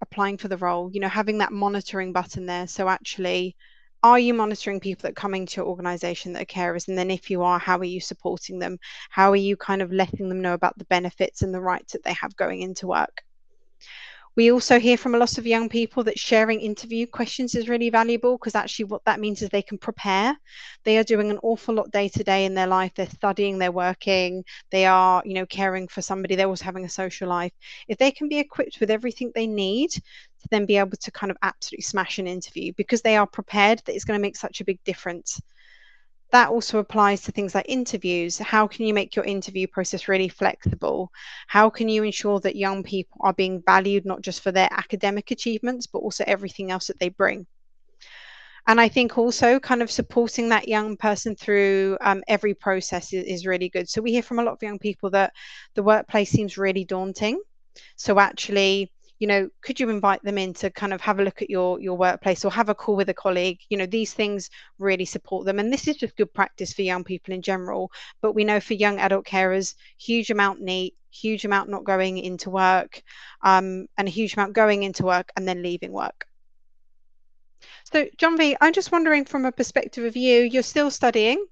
applying for the role, having that monitoring button there. So actually, are you monitoring people that are coming to your organization that are carers? And then if you are, how are you supporting them? How are you kind of letting them know about the benefits and the rights that they have going into work? We also hear from a lot of young people that sharing interview questions is really valuable, because actually what that means is they can prepare. They are doing an awful lot day to day in their life. They're studying, they're working, they are, caring for somebody. They're also having a social life. If they can be equipped with everything they need to then be able to kind of absolutely smash an interview, because they are prepared, that it's going to make such a big difference. That also applies to things like interviews. How can you make your interview process really flexible? How can you ensure that young people are being valued, not just for their academic achievements, but also everything else that they bring? And I think also kind of supporting that young person through every process is really good. So we hear from a lot of young people that the workplace seems really daunting. So actually, could you invite them in to kind of have a look at your workplace, or have a call with a colleague? These things really support them. And this is just good practice for young people in general. But we know for young adult carers, huge amount NEET, huge amount not going into work, and a huge amount going into work and then leaving work. So John V, I'm just wondering, from a perspective of you're still studying.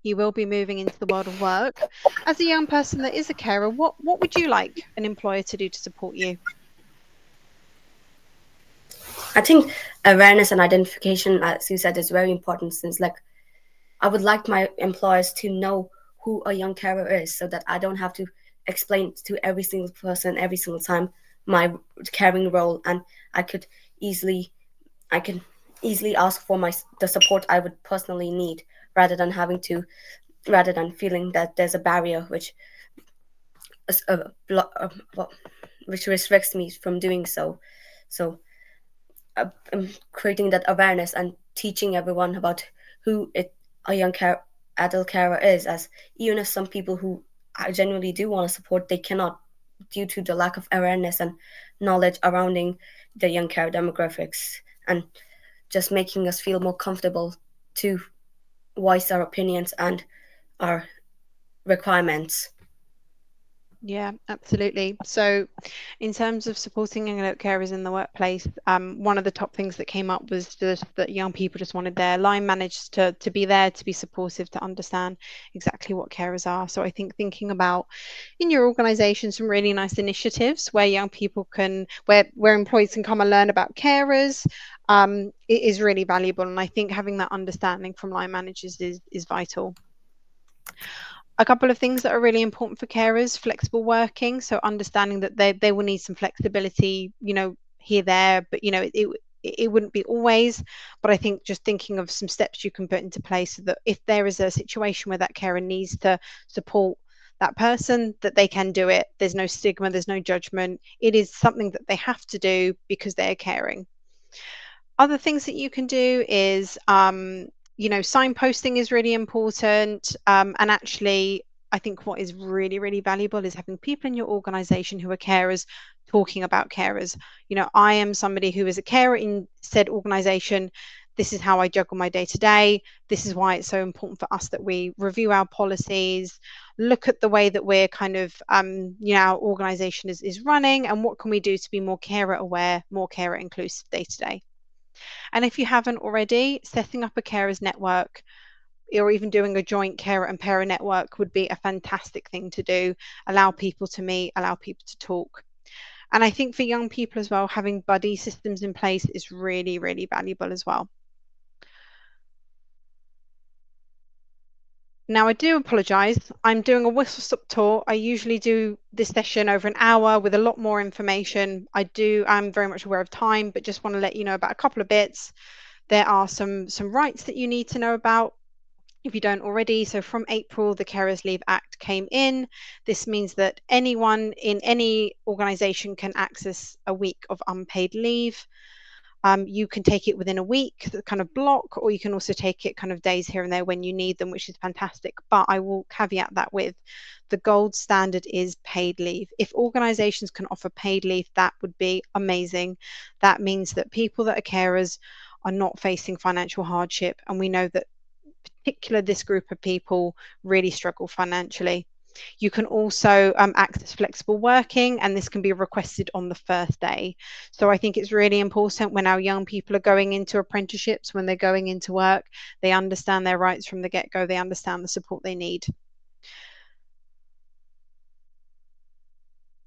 You will be moving into the world of work. As a young person that is a carer, what would you like an employer to do to support you? I think awareness and identification, as you said, is very important, since I would like my employers to know who a young carer is, so that I don't have to explain to every single person every single time my caring role, and I can easily ask for the support I would personally need rather than feeling that there's a barrier which which restricts me from doing so. So creating that awareness and teaching everyone about who a young adult carer is, as even if some people who I genuinely do want to support, they cannot due to the lack of awareness and knowledge surrounding the young carer demographics, and just making us feel more comfortable to voice our opinions and our requirements. Yeah, absolutely. So in terms of supporting young adult carers in the workplace, one of the top things that came up was just that young people just wanted their line managers to be there, to be supportive, to understand exactly what carers are. So I think thinking about in your organization some really nice initiatives where young people can, where employees can come and learn about carers, it is really valuable. And I think having that understanding from line managers is vital. A couple of things that are really important for carers: flexible working, so understanding that they will need some flexibility, here, there, but it wouldn't be always. But I think just thinking of some steps you can put into place so that if there is a situation where that carer needs to support that person, that they can do it. There's no stigma, there's no judgment. It is something that they have to do because they're caring. Other things that you can do is signposting is really important, and actually I think what is really, really valuable is having people in your organization who are carers talking about carers. I am somebody who is a carer in said organization. This is how I juggle my day to day. This is why it's so important for us that we review our policies, look at the way that we're kind of our organization is running, and what can we do to be more carer aware, more carer inclusive day to day. And if you haven't already, setting up a carers network or even doing a joint carer and parent network would be a fantastic thing to do. Allow people to meet, allow people to talk. And I think for young people as well, having buddy systems in place is really, really valuable as well. Now, I do apologise. I'm doing a whistle-stop tour. I usually do this session over an hour with a lot more information. I'm very much aware of time, but just want to let you know about a couple of bits. There are some rights that you need to know about if you don't already. So from April, the Carers Leave Act came in. This means that anyone in any organisation can access a week of unpaid leave. You can take it within a week, kind of block, or you can also take it kind of days here and there when you need them, which is fantastic. But I will caveat that with the gold standard is paid leave. If organizations can offer paid leave, that would be amazing. That means that people that are carers are not facing financial hardship. And we know that particularly this group of people really struggle financially. You can also access flexible working, and this can be requested on the first day. So I think it's really important when our young people are going into apprenticeships, when they're going into work, they understand their rights from the get-go, they understand the support they need.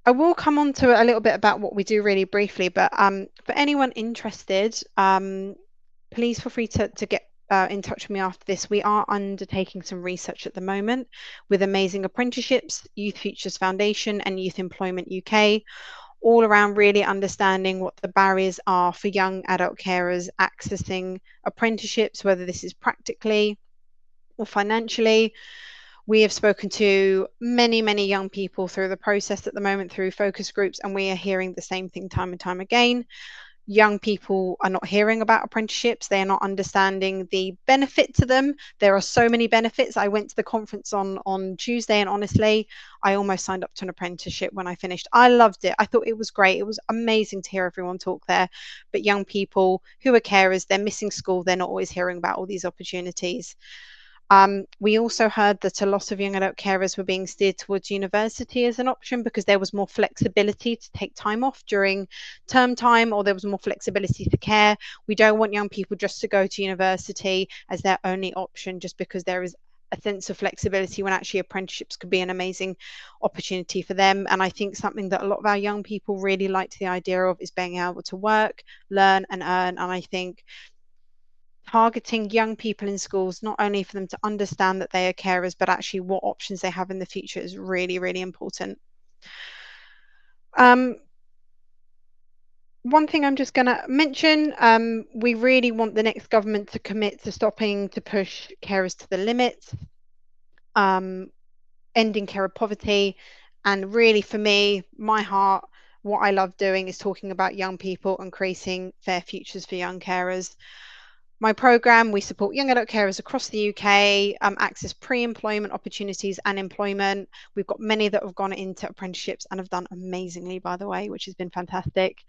I will come on to a little bit about what we do really briefly, but for anyone interested, please feel free to get in touch with me after this. We are undertaking some research at the moment with Amazing Apprenticeships, Youth Futures Foundation, and Youth Employment UK, all around really understanding what the barriers are for young adult carers accessing apprenticeships, whether this is practically or financially. We have spoken to many, many young people through the process at the moment through focus groups, and we are hearing the same thing time and time again. Young people are not hearing about apprenticeships. They are not understanding the benefit to them. There are so many benefits. I went to the conference on Tuesday, and honestly, I almost signed up to an apprenticeship when I finished. I loved it. I thought it was great. It was amazing to hear everyone talk there. But young people who are carers, they're missing school. They're not always hearing about all these opportunities. We also heard that a lot of young adult carers were being steered towards university as an option because there was more flexibility to take time off during term time, or there was more flexibility to care. We don't want young people just to go to university as their only option just because there is a sense of flexibility, when actually apprenticeships could be an amazing opportunity for them. And I think something that a lot of our young people really liked the idea of is being able to work, learn and earn. And I think targeting young people in schools, not only for them to understand that they are carers, but actually what options they have in the future is really, really important. One thing I'm just going to mention, we really want the next government to commit to stopping to push carers to the limits, ending carer poverty, and really for me, my heart, what I love doing is talking about young people and creating fair futures for young carers. My program, we support young adult carers across the UK, access pre-employment opportunities and employment. We've got many that have gone into apprenticeships and have done amazingly, by the way, which has been fantastic.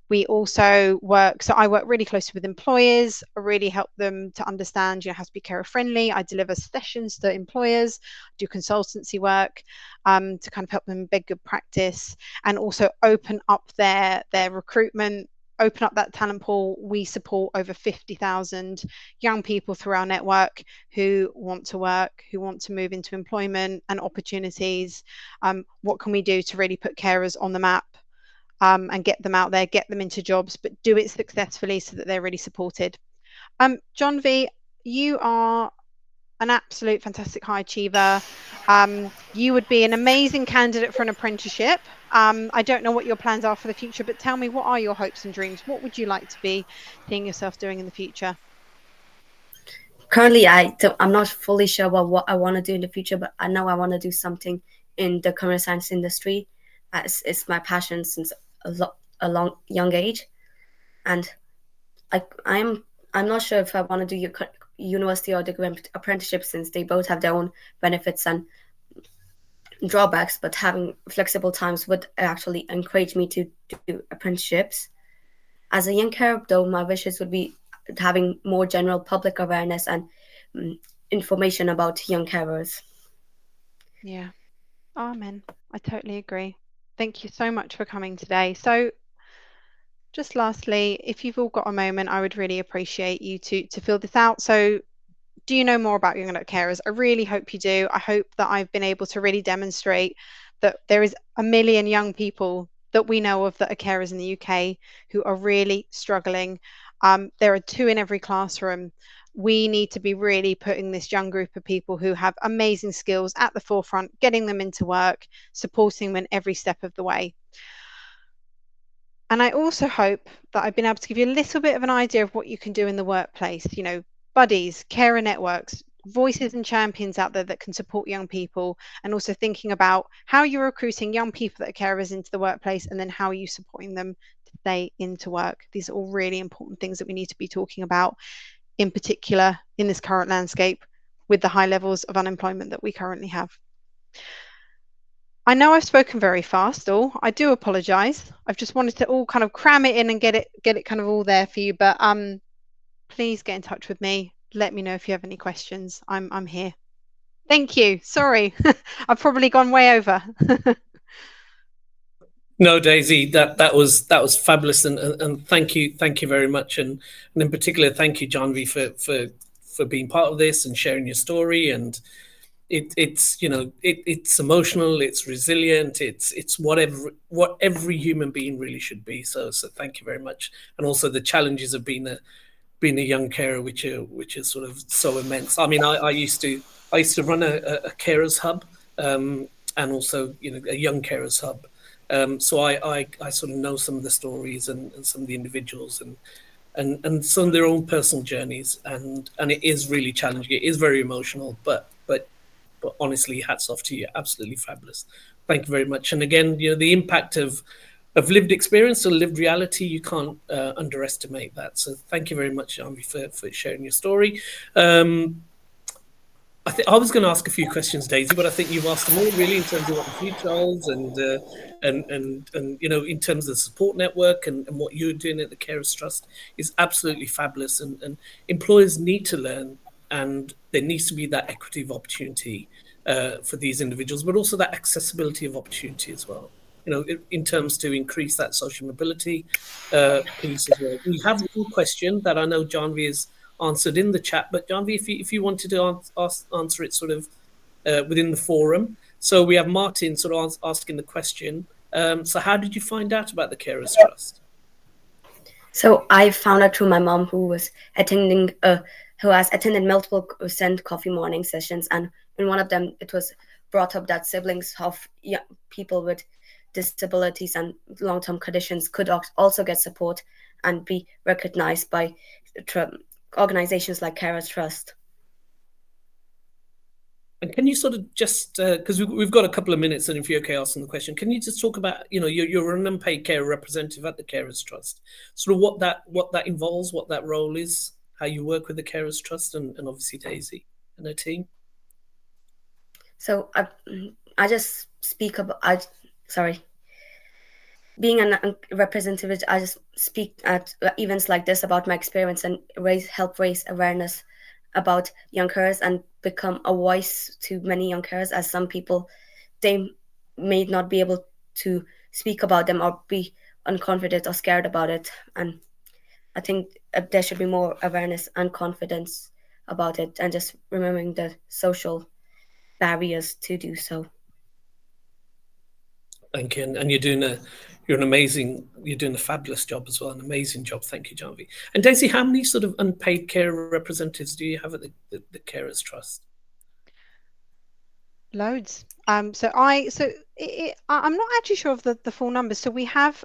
We also work, so I work really closely with employers. I really help them to understand, how to be carer friendly. I deliver sessions to employers, do consultancy work to kind of help them embed good practice, and also open up their recruitment, open up that talent pool. We support over 50,000 young people through our network who want to work, who want to move into employment and opportunities. What can we do to really put carers on the map? And get them out there, get them into jobs, but do it successfully so that they're really supported. John V, you are an absolute fantastic high achiever. You would be an amazing candidate for an apprenticeship. I don't know what your plans are for the future, but tell me, what are your hopes and dreams? What would you like to be seeing yourself doing in the future? Currently, I'm not fully sure about what I want to do in the future, but I know I want to do something in the computer science industry. It's my passion since a young age, and I'm not sure if I want to do university or degree apprenticeship, since they both have their own benefits and drawbacks. But having flexible times would actually encourage me to do apprenticeships. As a young carer, though, my wishes would be having more general public awareness and information about young carers. Yeah. Amen. I totally agree. Thank you so much for coming today. So just lastly, if you've all got a moment, I would really appreciate you to fill this out. So do you know more about young adult carers? I really hope you do. I hope that I've been able to really demonstrate that there is 1 million young people that we know of that are carers in the UK who are really struggling. There are 2 in every classroom. We need to be really putting this young group of people who have amazing skills at the forefront, getting them into work, supporting them in every step of the way. And I also hope that I've been able to give you a little bit of an idea of what you can do in the workplace, buddies, carer networks, voices and champions out there that can support young people, and also thinking about how you're recruiting young people that are carers into the workplace, and then how are you supporting them to stay into work. These are all really important things that we need to be talking about, in particular in this current landscape with the high levels of unemployment that we currently have. I know I've spoken very fast, I do apologize. I've just wanted to all kind of cram it in and get it kind of all there for you, but please get in touch with me. Let me know if you have any questions. I'm here. Thank you. Sorry, I've probably gone way over. No, Daisy, that was fabulous, and thank you very much, and in particular, thank you, John V, for being part of this and sharing your story. And it's emotional, it's resilient, it's what every human being really should be. So thank you very much, and also the challenges of being a young carer, which is sort of so immense. I mean, I used to run a carers hub, and also a young carers hub. So I sort of know some of the stories and some of the individuals and some of their own personal journeys, and it is really challenging. It is very emotional, but honestly, hats off to you. Absolutely fabulous. Thank you very much. And again, the impact of lived experience and lived reality, you can't underestimate that. So thank you very much, Janvi, for sharing your story. I was going to ask a few questions, Daisy, but I think you've asked them all really in terms of what the future holds, and in terms of the support network and what you're doing at the Carers Trust is absolutely fabulous. And employers need to learn, and there needs to be that equity of opportunity for these individuals, but also that accessibility of opportunity as well. In terms to increase that social mobility piece as well. We have one question that I know Janvi has answered in the chat, but Janvi, if you wanted to answer it sort of within the forum. So we have Martin sort of asking the question. So how did you find out about the Carers Trust? So I found out through my mom, who has attended multiple send coffee morning sessions, and in one of them it was brought up that siblings of people with disabilities and long-term conditions could also get support and be recognized by organizations like Carers Trust. And can you sort of just, because we've got a couple of minutes, and if you're okay asking the question, can you just talk about, you're an unpaid carer representative at the Carers Trust, sort of what that involves, what that role is, how you work with the Carers Trust, and obviously Daisy and her team? So I just speak about, being a representative, I just speak at events like this about my experience and help raise awareness about young carers and become a voice to many young carers, as some people, they may not be able to speak about them or be unconfident or scared about it. And I think there should be more awareness and confidence about it, and just remembering the social barriers to do so. Thank you, and you're doing a fabulous job as well, an amazing job. Thank you, Janvi. And Daisy, how many sort of unpaid carer representatives do you have at the Carers Trust? Loads. I'm not actually sure of the full numbers. So we have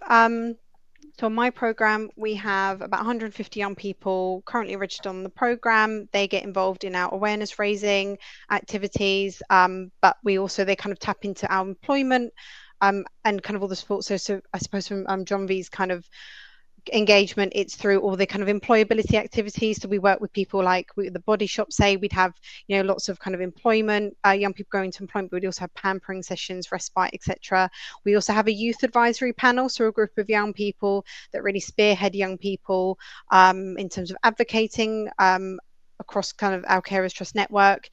so on my program, we have about 150 young people currently registered on the program. They get involved in our awareness raising activities, but they kind of tap into our employment and kind of all the support. So I suppose from John V's kind of engagement, it's through all the kind of employability activities. So we work with people like the Body Shop, say we'd have lots of kind of employment, young people going to employment, but we'd also have pampering sessions, respite, etc. We also have a youth advisory panel, so a group of young people that really spearhead young people in terms of advocating across kind of our Carers Trust network.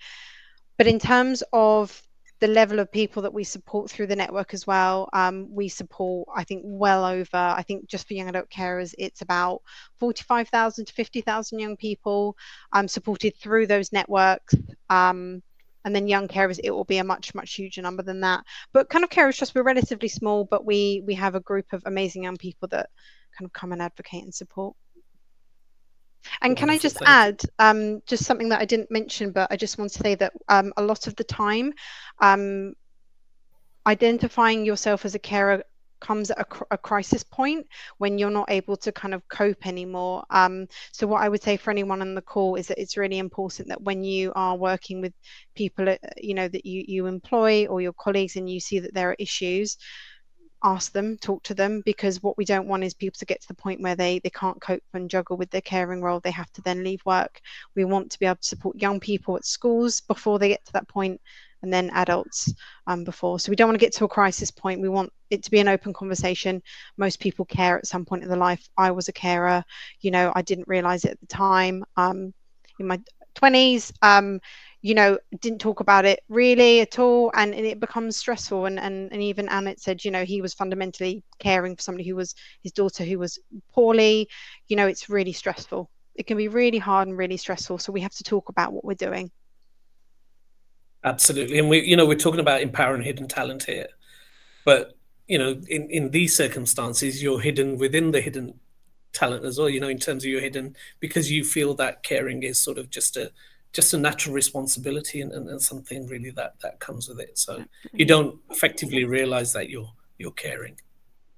But in terms of the level of people that we support through the network as well, we support, I think, I think just for young adult carers, it's about 45,000 to 50,000 young people supported through those networks. And then young carers, it will be a much, much huger number than that. But kind of Carers Trust, we're relatively small, but we have a group of amazing young people that kind of come and advocate and support. And can I just add just something that I didn't mention, but I just want to say that a lot of the time, identifying yourself as a carer comes at a crisis point when you're not able to kind of cope anymore. So what I would say for anyone on the call is that it's really important that when you are working with people, that you employ or your colleagues, and you see that there are issues, ask them, talk to them, because what we don't want is people to get to the point where they can't cope and juggle with their caring role. They have to then leave work. We want to be able to support young people at schools before they get to that point, and then adults before. So we don't want to get to a crisis point. We want it to be an open conversation. Most people care at some point in their life. I was a carer, I didn't realize it at the time. In my 20s, didn't talk about it really at all, and it becomes stressful. And even Annette said, he was fundamentally caring for somebody his daughter who was poorly. It's really stressful. It can be really hard and really stressful. So we have to talk about what we're doing. Absolutely. And we're talking about empowering hidden talent here, but in these circumstances, you're hidden within the hidden talent as well, in terms of you're hidden because you feel that caring is sort of just a natural responsibility and something really that comes with it. So you don't effectively realize that you're caring.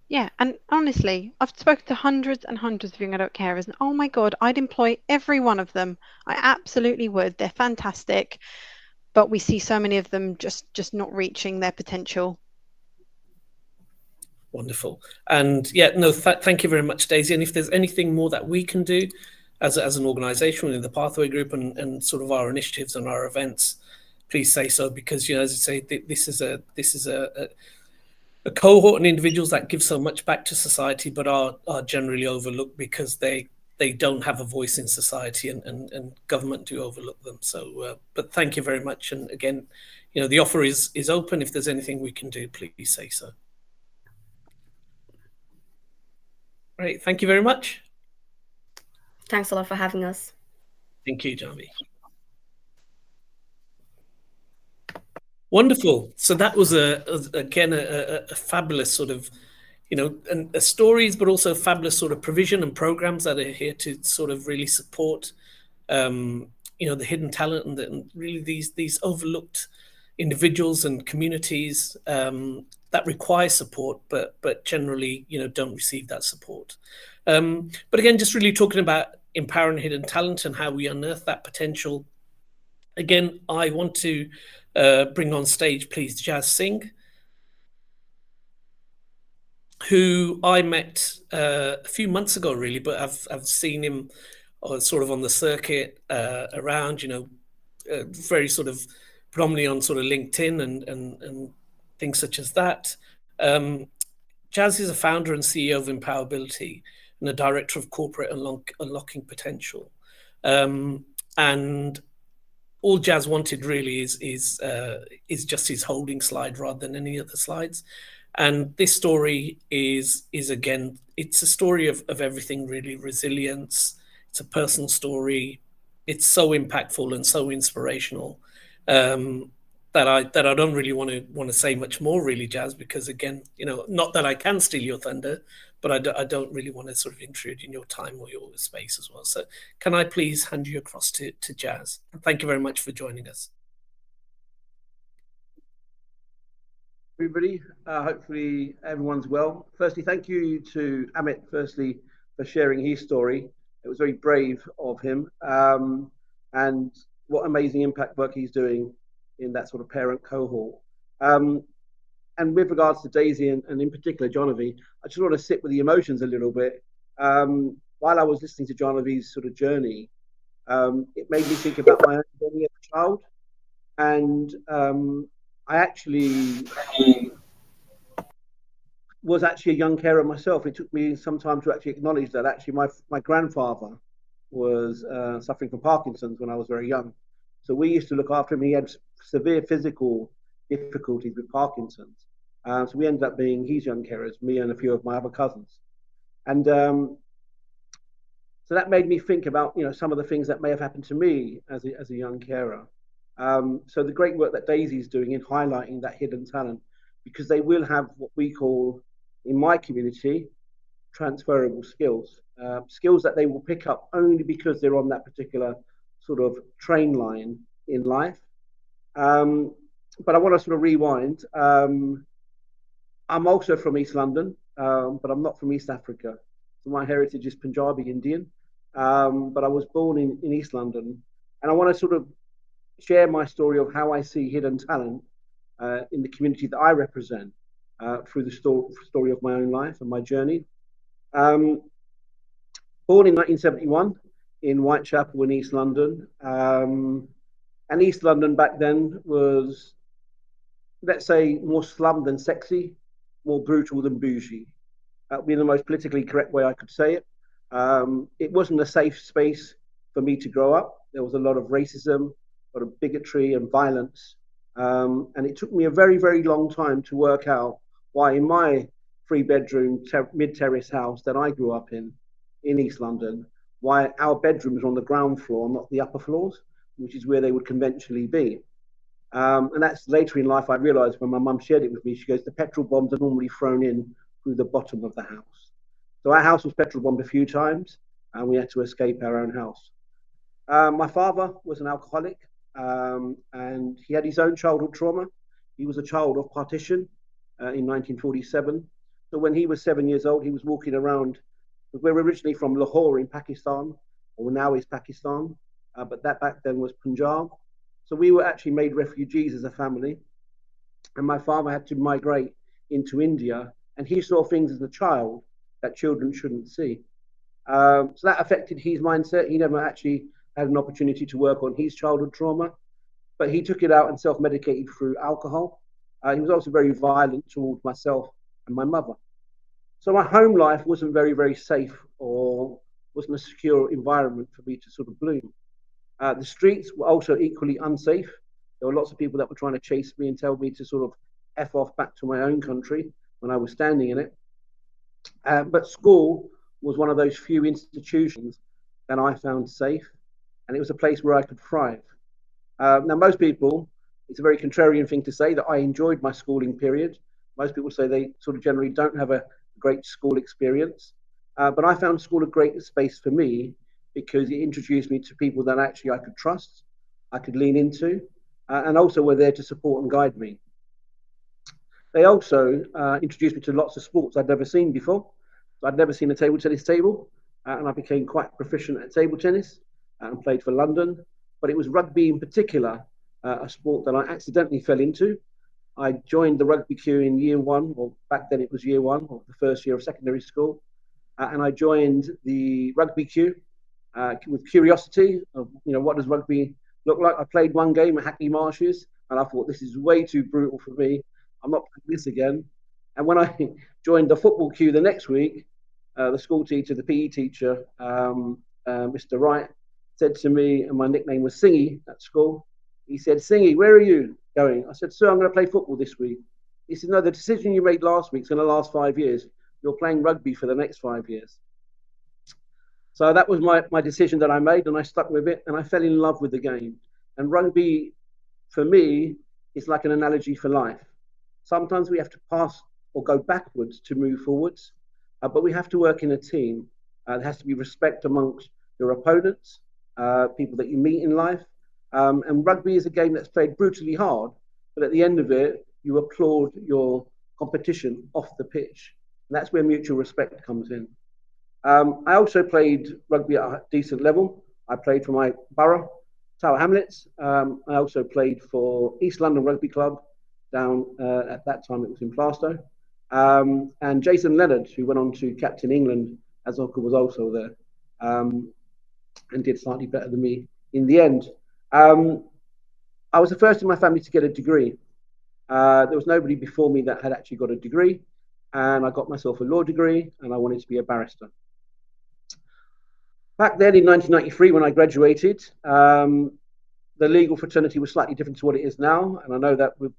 Yeah, and honestly, I've spoken to hundreds and hundreds of young adult carers, and oh my God, I'd employ every one of them. I absolutely would. They're fantastic, but we see so many of them just not reaching their potential. Wonderful. And yeah, no, thank you very much, Daisy. And if there's anything more that we can do as an organisation in the Pathway Group and sort of our initiatives and our events, please say so, because as I say, this is a cohort and individuals that give so much back to society, but are generally overlooked because they don't have a voice in society, and government do overlook them. So, but thank you very much. And again, the offer is open. If there's anything we can do, please say so. Great. Thank you very much. Thanks a lot for having us. Thank you, Janvi. Wonderful. So that was again a fabulous sort of, stories, but also fabulous sort of provision and programs that are here to sort of really support, the hidden talent and really these overlooked individuals and communities that require support, but generally, don't receive that support. But again, just really talking about empowering hidden talent and how we unearth that potential. Again, I want to bring on stage, please, Jazz Singh, who I met a few months ago, really, but I've seen him sort of on the circuit around, very sort of predominantly on sort of LinkedIn and things such as that. Jazz is a founder and CEO of Empowerability and a director of corporate Unlocking Potential. And all Jazz wanted really is just his holding slide rather than any other slides. And this story is again, it's a story of everything really. Resilience. It's a personal story. It's so impactful and so inspirational that I don't really want to say much more, really, Jazz, because again, not that I can steal your thunder, but I don't really want to sort of intrude in your time or your space as well. So can I please hand you across to Jazz? Thank you very much for joining us. Everybody, hopefully everyone's well. Firstly, thank you to Amit, firstly, for sharing his story. It was very brave of him, and what amazing impact work he's doing in that sort of parent cohort. And with regards to Daisy and in particular Jonavi, I just want to sit with the emotions a little bit. While I was listening to Jonavi's sort of journey, it made me think about my own journey as a child. And I actually was actually a young carer myself. It took me some time to actually acknowledge that actually my grandfather was suffering from Parkinson's when I was very young. So we used to look after him. He had severe physical difficulties with Parkinson's. So we ended up being his young carers, me and a few of my other cousins. And so that made me think about, some of the things that may have happened to me as a young carer. So the great work that Daisy's doing in highlighting that hidden talent, because they will have what we call, in my community, transferable skills. Skills that they will pick up only because they're on that particular sort of train line in life. But I want to sort of rewind. I'm also from East London, but I'm not from East Africa. So my heritage is Punjabi Indian, but I was born in East London. And I want to sort of share my story of how I see hidden talent in the community that I represent through the story of my own life and my journey. Born in 1971 in Whitechapel in East London. And East London back then was, let's say, more slum than sexy, more brutal than bougie. That would be the most politically correct way I could say it. It wasn't a safe space for me to grow up. There was a lot of racism, a lot of bigotry and violence. And it took me a very, very long time to work out why in my 3-bedroom mid-terrace house that I grew up in East London, why our bedrooms were on the ground floor, not the upper floors, which is where they would conventionally be. And that's later in life I realized when my mum shared it with me. She goes, the petrol bombs are normally thrown in through the bottom of the house. So our house was petrol bombed a few times and we had to escape our own house. My father was an alcoholic and he had his own childhood trauma. He was a child of partition in 1947. So when he was 7 years old, he was walking around. We're originally from Lahore in Pakistan, or now is Pakistan, but that back then was Punjab. So we were actually made refugees as a family. And my father had to migrate into India, and he saw things as a child that children shouldn't see. So that affected his mindset. He never actually had an opportunity to work on his childhood trauma, but he took it out and self-medicated through alcohol. He was also very violent towards myself and my mother. So my home life wasn't very, very safe or wasn't a secure environment for me to sort of bloom. The streets were also equally unsafe. There were lots of people that were trying to chase me and tell me to sort of F off back to my own country when I was standing in it. But school was one of those few institutions that I found safe, and it was a place where I could thrive. Now, most people, it's a very contrarian thing to say that I enjoyed my schooling period. Most people say they sort of generally don't have a great school experience. But I found school a great space for me because it introduced me to people that actually I could trust, I could lean into. and also were there to support and guide me. They also introduced me to lots of sports I'd never seen before. So I'd never seen a table tennis table, and I became quite proficient at table tennis and played for London. But it was rugby in particular, a sport that I accidentally fell into. I joined the rugby queue in year one, or back then it was year one, or the first year of secondary school. And I joined the rugby queue with curiosity of, what does rugby look like? I played one game at Hackney Marshes, and I thought, this is way too brutal for me. I'm not playing this again. And when I joined the football queue the next week, the school teacher, the PE teacher, Mr. Wright, said to me, and my nickname was Singy at school, he said, Singy, where are you going? I said, sir, I'm going to play football this week. He said, no, the decision you made last week is going to last 5 years. You're playing rugby for the next 5 years. So that was my decision that I made, and I stuck with it, and I fell in love with the game. And rugby, for me, is like an analogy for life. Sometimes we have to pass or go backwards to move forwards, but we have to work in a team. There has to be respect amongst your opponents, people that you meet in life. And rugby is a game that's played brutally hard, but at the end of it, you applaud your competition off the pitch. And that's where mutual respect comes in. I also played rugby at a decent level. I played for my borough, Tower Hamlets. I also played for East London Rugby Club down at that time it was in Plaistow. And Jason Leonard, who went on to captain England as Uncle, was also there and did slightly better than me in the end. I was the first in my family to get a degree. There was nobody before me that had actually got a degree, and I got myself a law degree, and I wanted to be a barrister. Back then in 1993, when I graduated, the legal fraternity was slightly different to what it is now, and I know that we've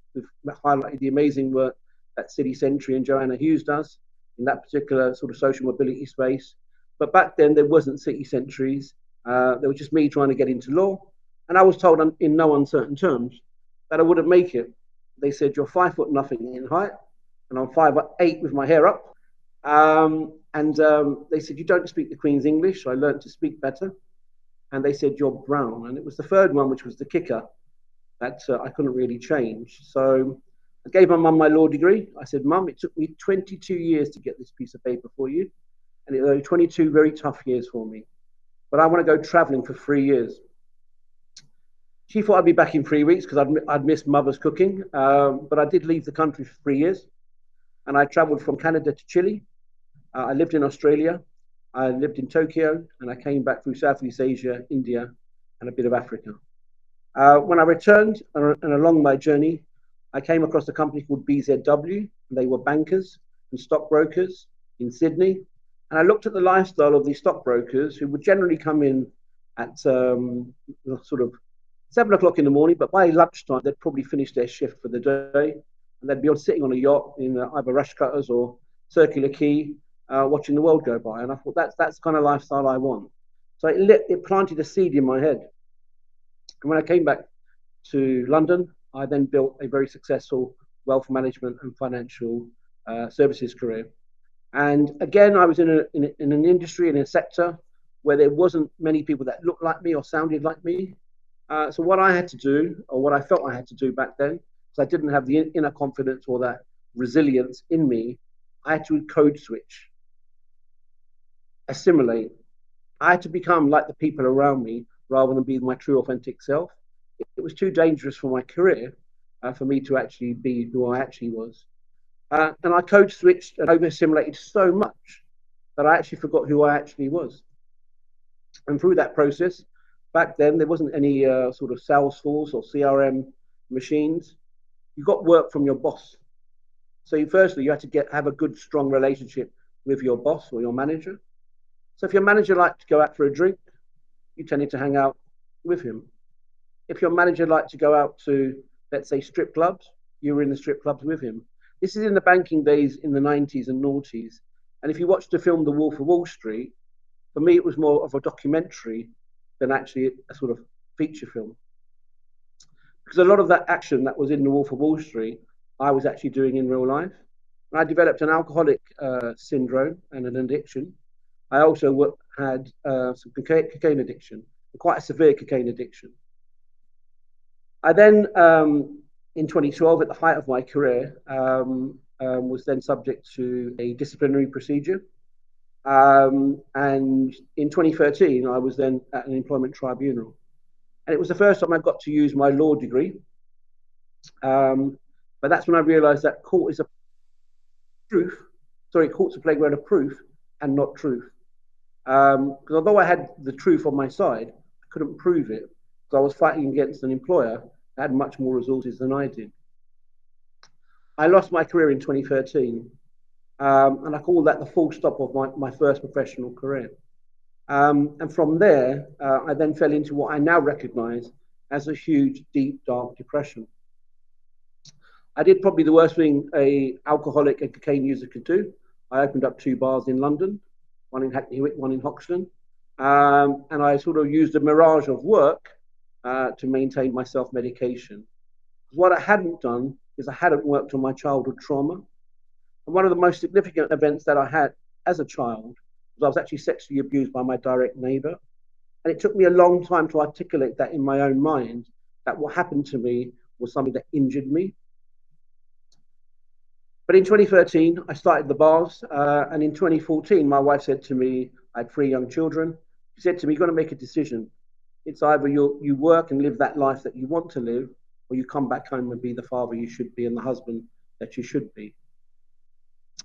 highlighted the amazing work that City Sentry and Joanna Hughes does in that particular sort of social mobility space. But back then, there wasn't City Sentries. There was just me trying to get into law, and I was told in no uncertain terms that I wouldn't make it. They said, you're 5 foot nothing in height, and I'm 5'8" with my hair up. They said, you don't speak the Queen's English, so I learned to speak better. And they said, you're brown. And it was the third one, which was the kicker, that I couldn't really change. So I gave my mum my law degree. I said, Mum, it took me 22 years to get this piece of paper for you. And it was 22 very tough years for me. But I want to go traveling for 3 years. She thought I'd be back in 3 weeks because I'd missed mother's cooking. But I did leave the country for 3 years. And I traveled from Canada to Chile. I lived in Australia. I lived in Tokyo, and I came back through Southeast Asia, India, and a bit of Africa. When I returned and along my journey, I came across a company called BZW. They were bankers and stockbrokers in Sydney. And I looked at the lifestyle of these stockbrokers who would generally come in at sort of 7 o'clock in the morning, but by lunchtime, they'd probably finish their shift for the day. And they'd be sitting on a yacht in either Rush Cutters or Circular Quay, watching the world go by. And I thought, that's the kind of lifestyle I want. So it planted a seed in my head. And when I came back to London, I then built a very successful wealth management and financial services career. And again, I was in an industry, in a sector where there wasn't many people that looked like me or sounded like me. So what I had to do, or what I felt I had to do back then, because I didn't have the inner confidence or that resilience in me, I had to code switch, assimilate. I had to become like the people around me rather than be my true authentic self. It was too dangerous for my career for me to actually be who I actually was. And I code switched and over assimilated so much that I actually forgot who I actually was. And through that process, back then, there wasn't any sort of Salesforce or CRM machines. You got work from your boss. So firstly, you had to have a good, strong relationship with your boss or your manager. So if your manager liked to go out for a drink, you tended to hang out with him. If your manager liked to go out to, let's say, strip clubs, you were in the strip clubs with him. This is in the banking days in the 90s and noughties. And if you watched the film The Wolf of Wall Street, for me, it was more of a documentary than actually a sort of feature film. Because a lot of that action that was in The Wolf of Wall Street, I was actually doing in real life. And I developed an alcoholic syndrome and an addiction. I also had some cocaine addiction, quite a severe cocaine addiction. I then, in 2012, at the height of my career, was then subject to a disciplinary procedure. And in 2013, I was then at an employment tribunal. And it was the first time I got to use my law degree. But that's when I realized that court's a playground of proof and not truth. Because although I had the truth on my side, I couldn't prove it, because I was fighting against an employer that had much more resources than I did. I lost my career in 2013, and I call that the full stop of my first professional career. And from there, I then fell into what I now recognize as a huge, deep, dark depression. I did probably the worst thing an alcoholic and cocaine user could do. I opened up 2 bars in London, one in Hackney Wick, one in Hoxton. And I sort of used a mirage of work to maintain my self-medication. What I hadn't done is I hadn't worked on my childhood trauma. And one of the most significant events that I had as a child was I was actually sexually abused by my direct neighbor. And it took me a long time to articulate that in my own mind, that what happened to me was something that injured me. But in 2013, I started the bars. And in 2014, my wife said to me, I had 3 young children. She said to me, you've got to make a decision. It's either you work and live that life that you want to live, or you come back home and be the father you should be and the husband that you should be.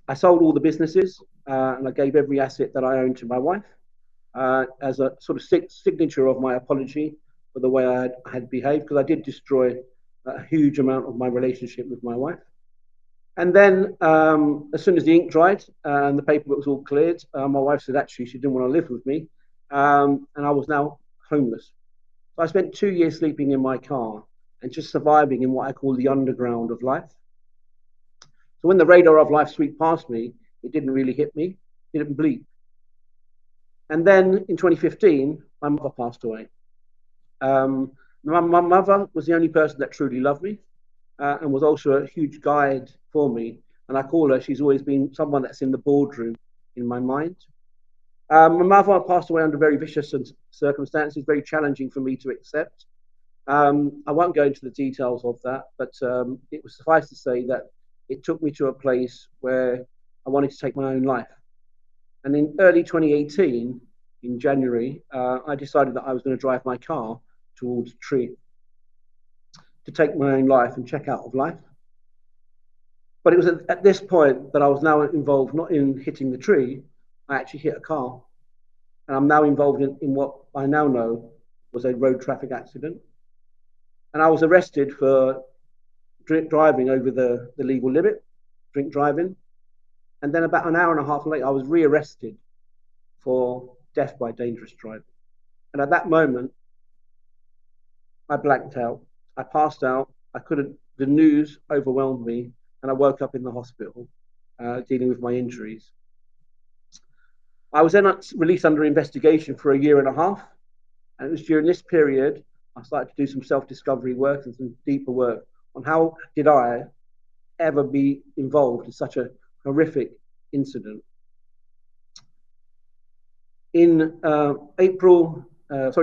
I sold all the businesses and I gave every asset that I owned to my wife as a sort of signature of my apology for the way I had behaved, because I did destroy a huge amount of my relationship with my wife. And then as soon as the ink dried and the paperwork was all cleared, my wife said actually she didn't want to live with me, and I was now homeless. So I spent 2 years sleeping in my car and just surviving in what I call the underground of life. So when the radar of life swept past me, it didn't really hit me, it didn't bleep. And then in 2015, my mother passed away. My mother was the only person that truly loved me. And was also a huge guide for me. And I call her, she's always been someone that's in the boardroom in my mind. My mother passed away under very vicious circumstances, very challenging for me to accept. I won't go into the details of that, but it was suffice to say that it took me to a place where I wanted to take my own life. And in early 2018, in January, I decided that I was going to drive my car towards a tree to take my own life and check out of life. But it was at this point that I was now involved not in hitting the tree, I actually hit a car. And I'm now involved in what I now know was a road traffic accident. And I was arrested for drink driving over the legal limit, drink driving. And then about an hour and a half later, I was rearrested for death by dangerous driving. And at that moment, I blanked out. I passed out. The news overwhelmed me, and I woke up in the hospital dealing with my injuries. I was then released under investigation for 1.5 years. And it was during this period, I started to do some self-discovery work and some deeper work on how did I ever be involved in such a horrific incident. In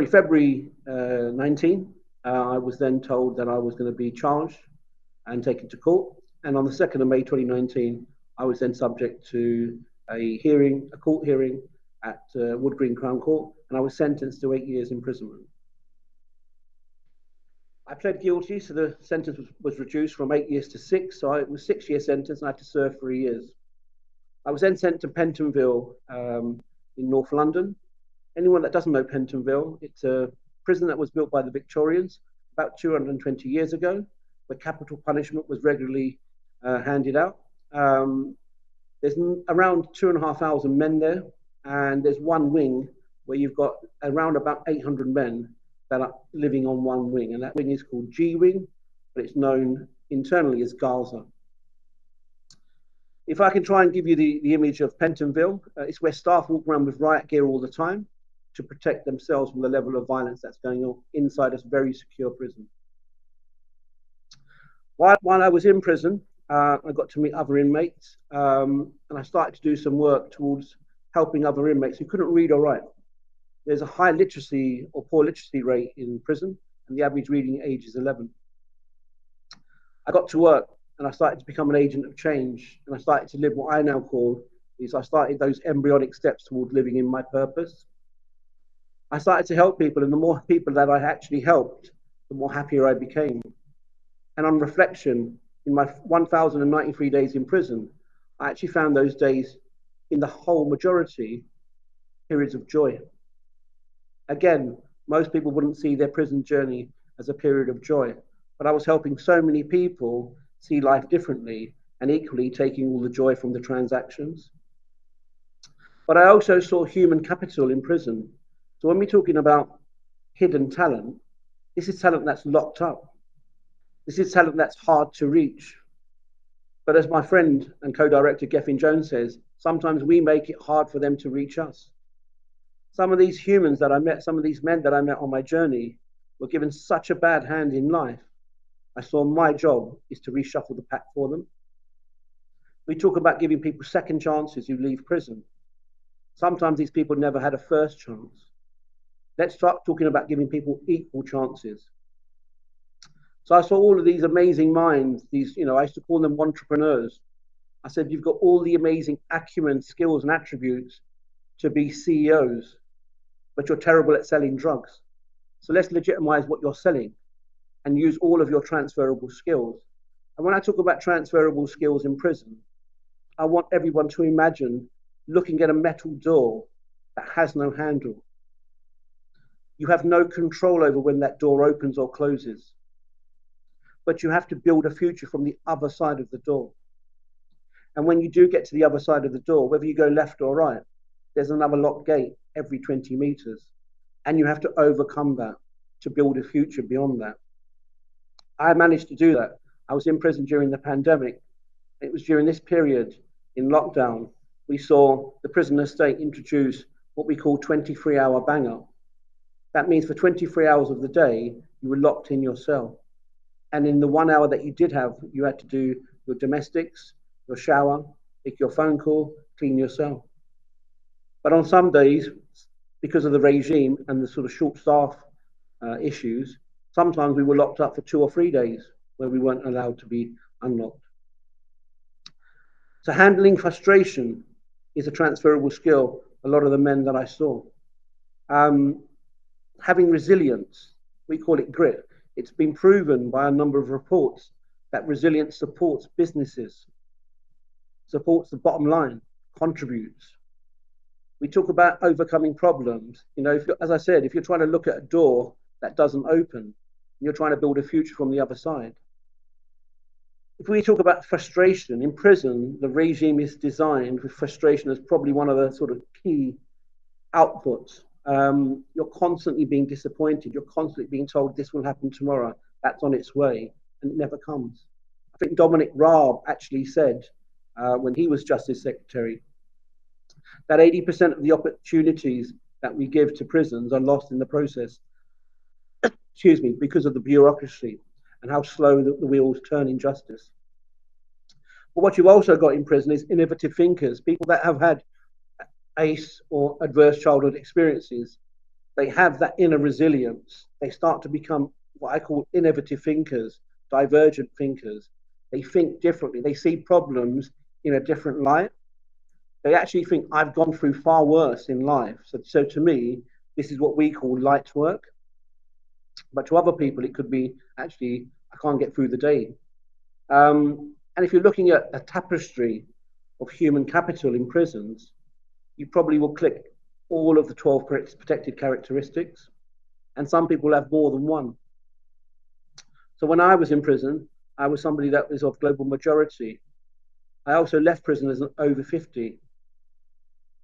February 19, I was then told that I was going to be charged and taken to court. And on the 2nd of May 2019, I was then subject to a court hearing at Wood Green Crown Court, and I was sentenced to 8 years imprisonment. I pled guilty, so the sentence was reduced from 8 years to 6, so it was a 6-year sentence, and I had to serve 3 years. I was then sent to Pentonville in North London. Anyone that doesn't know Pentonville, it's a prison that was built by the Victorians about 220 years ago, where capital punishment was regularly handed out. There's around 2,500 men there, and there's one wing where you've got around about 800 men that are living on one wing, and that wing is called G Wing, but it's known internally as Gaza. If I can try and give you the image of Pentonville, it's where staff walk around with riot gear all the time to protect themselves from the level of violence that's going on inside this very secure prison. While I was in prison, I got to meet other inmates, and I started to do some work towards helping other inmates who couldn't read or write. There's a high literacy or poor literacy rate in prison, and the average reading age is 11. I got to work and I started to become an agent of change, and I started to live what I now call is I started those embryonic steps towards living in my purpose. I started to help people, and the more people that I actually helped, the more happier I became. And on reflection, in my 1,093 days in prison, I actually found those days, in the whole majority, periods of joy. Again, most people wouldn't see their prison journey as a period of joy, but I was helping so many people see life differently and equally taking all the joy from the transactions. But I also saw human capital in prison. So when we're talking about hidden talent, this is talent that's locked up. This is talent that's hard to reach. But as my friend and co-director Geffin Jones says, sometimes we make it hard for them to reach us. Some of these humans that I met, some of these men that I met on my journey were given such a bad hand in life. I saw my job is to reshuffle the pack for them. We talk about giving people second chances who leave prison. Sometimes these people never had a first chance. Let's start talking about giving people equal chances. So I saw all of these amazing minds, these, I used to call them entrepreneurs. I said, you've got all the amazing acumen, skills, and attributes to be CEOs, but you're terrible at selling drugs. So let's legitimize what you're selling and use all of your transferable skills. And when I talk about transferable skills in prison, I want everyone to imagine looking at a metal door that has no handle. You have no control over when that door opens or closes, but you have to build a future from the other side of the door. And when you do get to the other side of the door, whether you go left or right, there's another locked gate every 20 meters. And you have to overcome that to build a future beyond that. I managed to do that. I was in prison during the pandemic. It was during this period in lockdown, we saw the prison estate introduce what we call 23-hour bang up. That means for 23 hours of the day, you were locked in your cell. And in the 1 hour that you did have, you had to do your domestics, your shower, make your phone call, clean your cell. But on some days, because of the regime and the sort of short staff issues, sometimes we were locked up for 2 or 3 days where we weren't allowed to be unlocked. So handling frustration is a transferable skill, a lot of the men that I saw. Having resilience, we call it grit. It's been proven by a number of reports that resilience supports businesses, supports the bottom line, contributes. We talk about overcoming problems. As I said, if you're trying to look at a door that doesn't open, you're trying to build a future from the other side. If we talk about frustration, in prison, the regime is designed with frustration as probably one of the sort of key outputs. You're constantly being disappointed. You're constantly being told this will happen tomorrow. That's on its way, and it never comes. I think Dominic Raab actually said when he was Justice Secretary that 80% of the opportunities that we give to prisons are lost in the process, because of the bureaucracy and how slow the wheels turn in justice. But what you've also got in prison is innovative thinkers, people that have had ACE or adverse childhood experiences. They have that inner resilience. They start to become what I call innovative thinkers, divergent thinkers. They think differently. They see problems in a different light. They actually think, I've gone through far worse in life. So to me, this is what we call light work. But to other people, it could be, actually, I can't get through the day. And if you're looking at a tapestry of human capital in prisons, you probably will click all of the 12 protected characteristics. And some people have more than one. So when I was in prison, I was somebody that was of global majority. I also left prison as an over 50.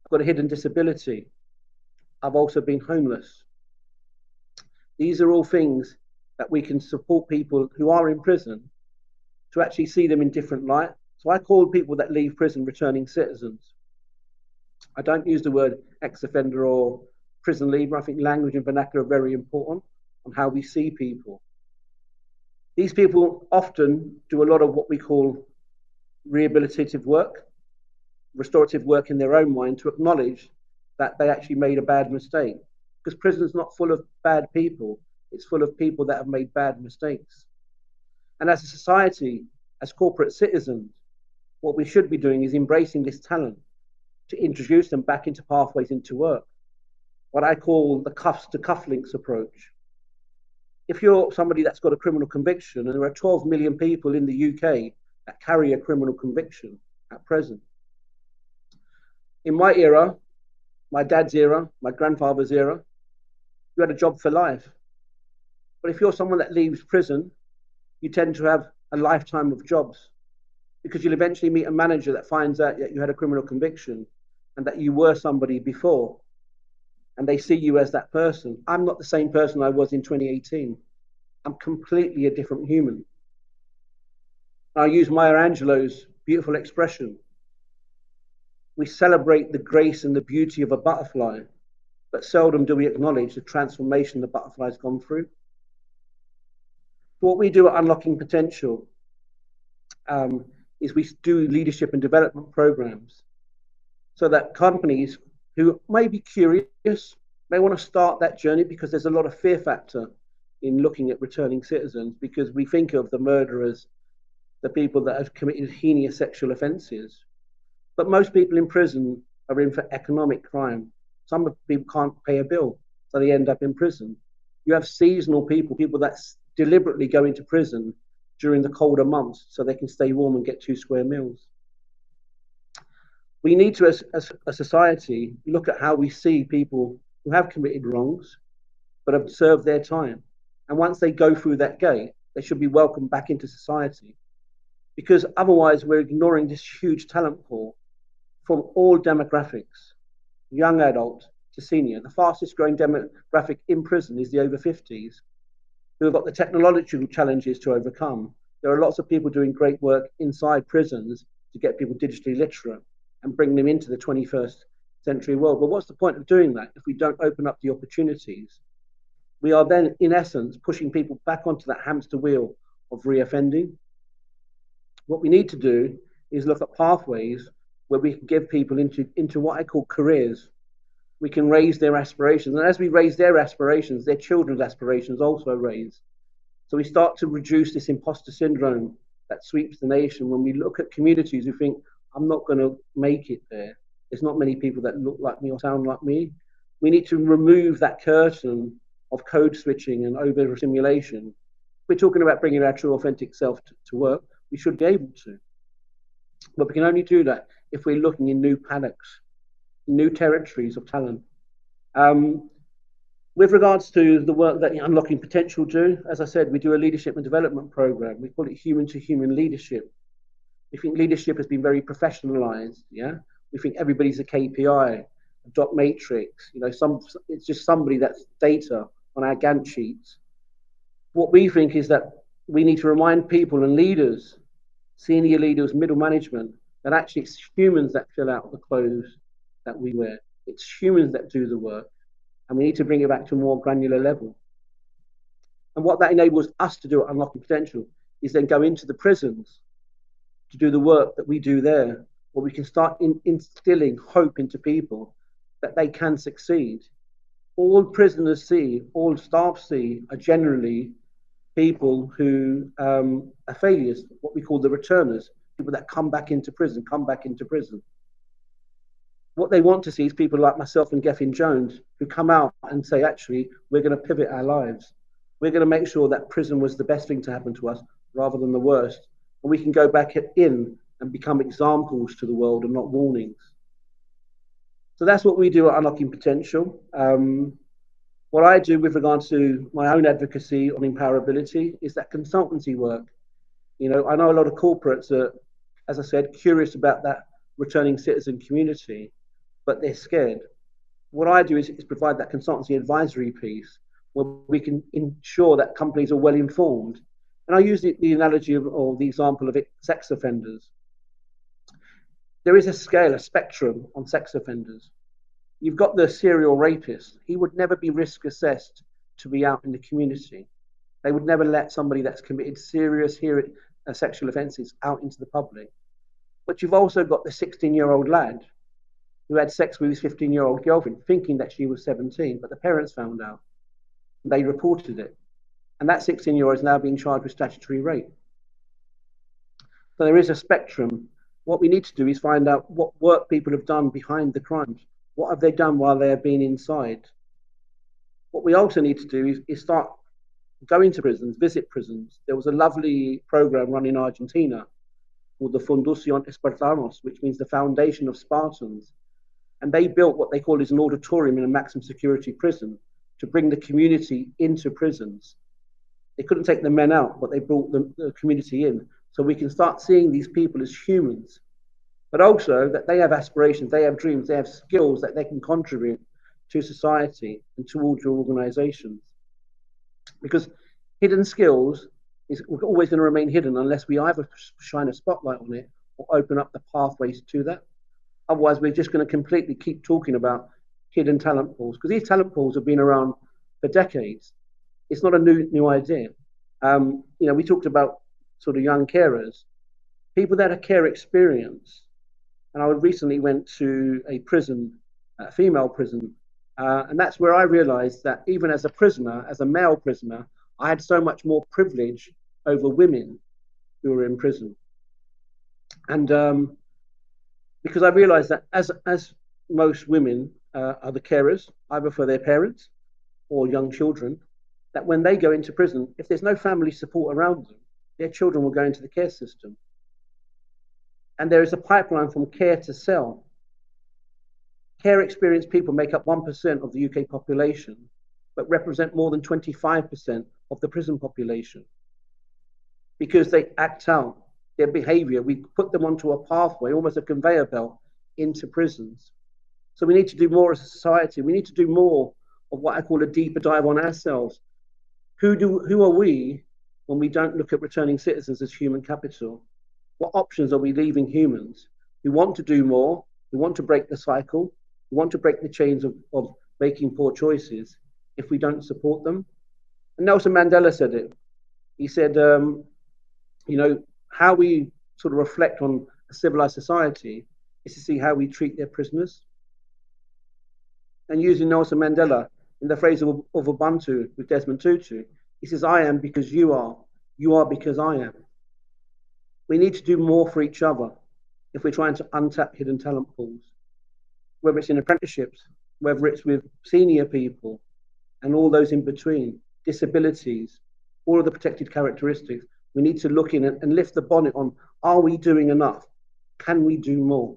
I've got a hidden disability. I've also been homeless. These are all things that we can support people who are in prison to actually see them in different light. So I call people that leave prison returning citizens. I don't use the word ex-offender or prison leaver. I think language and vernacular are very important on how we see people. These people often do a lot of what we call rehabilitative work, restorative work in their own mind to acknowledge that they actually made a bad mistake. Because prison is not full of bad people. It's full of people that have made bad mistakes. And as a society, as corporate citizens, what we should be doing is embracing this talent to introduce them back into pathways into work, what I call the cuffs to cufflinks approach. If you're somebody that's got a criminal conviction, and there are 12 million people in the UK that carry a criminal conviction at present. In my era, my dad's era, my grandfather's era, you had a job for life. But if you're someone that leaves prison, you tend to have a lifetime of jobs, because you'll eventually meet a manager that finds out that you had a criminal conviction and that you were somebody before, and they see you as that person. I'm not the same person I was in 2018. I'm completely a different human. I use Maya Angelou's beautiful expression. We celebrate the grace and the beauty of a butterfly, but seldom do we acknowledge the transformation the butterfly's gone through. What we do at Unlocking Potential is we do leadership and development programs so that companies who may be curious, may want to start that journey, because there's a lot of fear factor in looking at returning citizens, because we think of the murderers, the people that have committed heinous sexual offences. But most people in prison are in for economic crime. Some people can't pay a bill, so they end up in prison. You have seasonal people, people that deliberately go into prison during the colder months so they can stay warm and get 2 square meals. We need to, as a society, look at how we see people who have committed wrongs but have served their time. And once they go through that gate, they should be welcomed back into society, because otherwise we're ignoring this huge talent pool from all demographics, young adult to senior. The fastest growing demographic in prison is the over 50s, who have got the technological challenges to overcome. There are lots of people doing great work inside prisons to get people digitally literate and bring them into the 21st century world. But what's the point of doing that if we don't open up the opportunities? We are then, in essence, pushing people back onto that hamster wheel of reoffending. What we need to do is look at pathways where we can give people into what I call careers. We can raise their aspirations. And as we raise their aspirations, their children's aspirations also raise. So we start to reduce this imposter syndrome that sweeps the nation. When we look at communities who think, I'm not going to make it there, there's not many people that look like me or sound like me. We need to remove that curtain of code switching and over-simulation. We're talking about bringing our true authentic self to work. We should be able to. But we can only do that if we're looking in new paddocks, new territories of talent. With regards to the work that Unlocking Potential do, as I said, we do a leadership and development program. We call it human-to-human leadership. We think leadership has been very professionalized. Yeah, we think everybody's a KPI, a dot matrix. You know, it's just somebody that's data on our Gantt sheets. What we think is that we need to remind people and leaders, senior leaders, middle management, that actually it's humans that fill out the clothes that we wear. It's humans that do the work, and we need to bring it back to a more granular level. And what that enables us to do at Unlocking Potential is then go into the prisons to do the work that we do there, where we can start instilling hope into people that they can succeed. All prisoners see, all staff see, are generally people who are failures, what we call the returners, people that come back into prison. What they want to see is people like myself and Gethin Jones who come out and say, actually, we're going to pivot our lives. We're going to make sure that prison was the best thing to happen to us rather than the worst. And we can go back in and become examples to the world and not warnings. So that's what we do at Unlocking Potential. What I do with regards to my own advocacy on empowerability is that consultancy work. You know, I know a lot of corporates are, as I said, curious about that returning citizen community, but they're scared. What I do is provide that consultancy advisory piece where we can ensure that companies are well informed. And I use the analogy or the example of sex offenders. There is a scale, a spectrum on sex offenders. You've got the serial rapist. He would never be risk assessed to be out in the community. They would never let somebody that's committed serious sexual offences out into the public. But you've also got the 16-year-old lad who had sex with his 15-year-old girlfriend, thinking that she was 17, but the parents found out. They reported it. And that 16-year-old is now being charged with statutory rape. So there is a spectrum. What we need to do is find out what work people have done behind the crimes. What have they done while they have been inside? What we also need to do is start going to prisons, visit prisons. There was a lovely program run in Argentina called the Fundación Espartanos, which means the Foundation of Spartans. And they built what they call is an auditorium in a maximum security prison to bring the community into prisons. They couldn't take the men out, but they brought the community in. So we can start seeing these people as humans, but also that they have aspirations, they have dreams, they have skills that they can contribute to society and towards your organizations. Because hidden skills is always going to remain hidden unless we either shine a spotlight on it or open up the pathways to that. Otherwise, we're just going to completely keep talking about hidden talent pools, because these talent pools have been around for decades. It's not a new idea. We talked about sort of young carers, people that have care experience. And I recently went to a prison, a female prison, and that's where I realized that even as a prisoner, as a male prisoner, I had so much more privilege over women who were in prison. And because I realized that as most women are the carers, either for their parents or young children, that when they go into prison, if there's no family support around them, their children will go into the care system. And there is a pipeline from care to cell. Care experienced people make up 1% of the UK population, but represent more than 25% of the prison population. Because they act out their behavior, we put them onto a pathway, almost a conveyor belt, into prisons. So we need to do more as a society. We need to do more of what I call a deeper dive on ourselves. Who are we when we don't look at returning citizens as human capital? What options are we leaving humans who want to do more, who want to break the cycle, who want to break the chains of making poor choices if we don't support them? And Nelson Mandela said it. He said, how we sort of reflect on a civilized society is to see how we treat their prisoners. And using Nelson Mandela in the phrase of Ubuntu with Desmond Tutu, he says, I am because you are because I am. We need to do more for each other if we're trying to untap hidden talent pools, whether it's in apprenticeships, whether it's with senior people and all those in between, disabilities, all of the protected characteristics. We need to look in and lift the bonnet on, are we doing enough? Can we do more?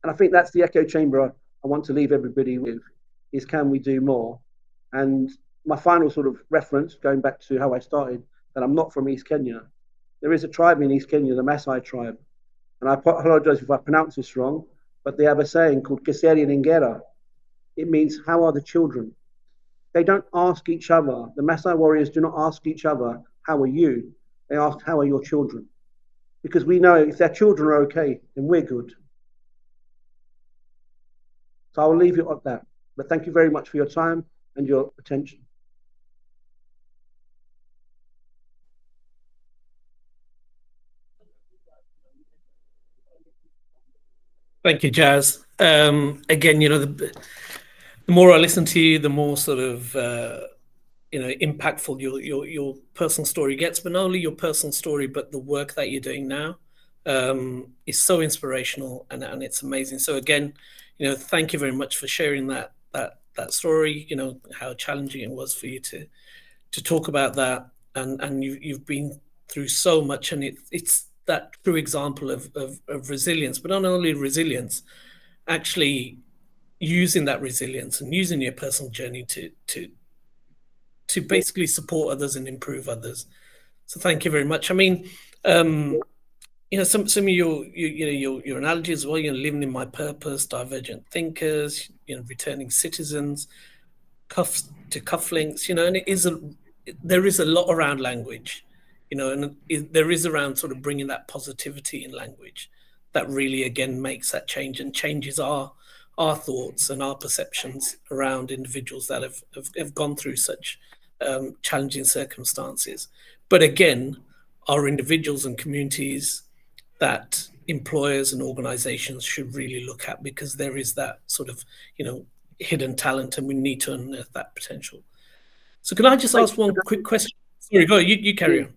And I think that's the echo chamber I want to leave everybody with, is can we do more? And my final sort of reference, going back to how I started, that I'm not from East Kenya. There is a tribe in East Kenya, the Maasai tribe. And I apologize if I pronounce this wrong, but they have a saying called Kiseri Ningera. It means, how are the children? They don't ask each other. The Maasai warriors do not ask each other, how are you? They ask, how are your children? Because we know if their children are okay, then we're good. So I'll leave you at that. But thank you very much for your time and your attention. Thank you, Jazz. Again, the more I listen to you, the more sort of impactful your personal story gets. But not only your personal story, but the work that you're doing now is so inspirational, and it's amazing. So again, thank you very much for sharing that story. How challenging it was for you to talk about that, and you've been through so much, and it's that true example of resilience, but not only resilience, actually using that resilience and using your personal journey to basically support others and improve others. So thank you very much. I mean, some of your analogies as well, living in my purpose, divergent thinkers, returning citizens, cuffs to cufflinks, and there is a lot around language, and there is around sort of bringing that positivity in language that really, again, makes that change and changes our thoughts and our perceptions around individuals that have gone through such challenging circumstances. But again, our individuals and communities that employers and organizations should really look at, because there is that sort of, hidden talent, and we need to unearth that potential. So can I just ask one quick question? Sorry, go, you carry on.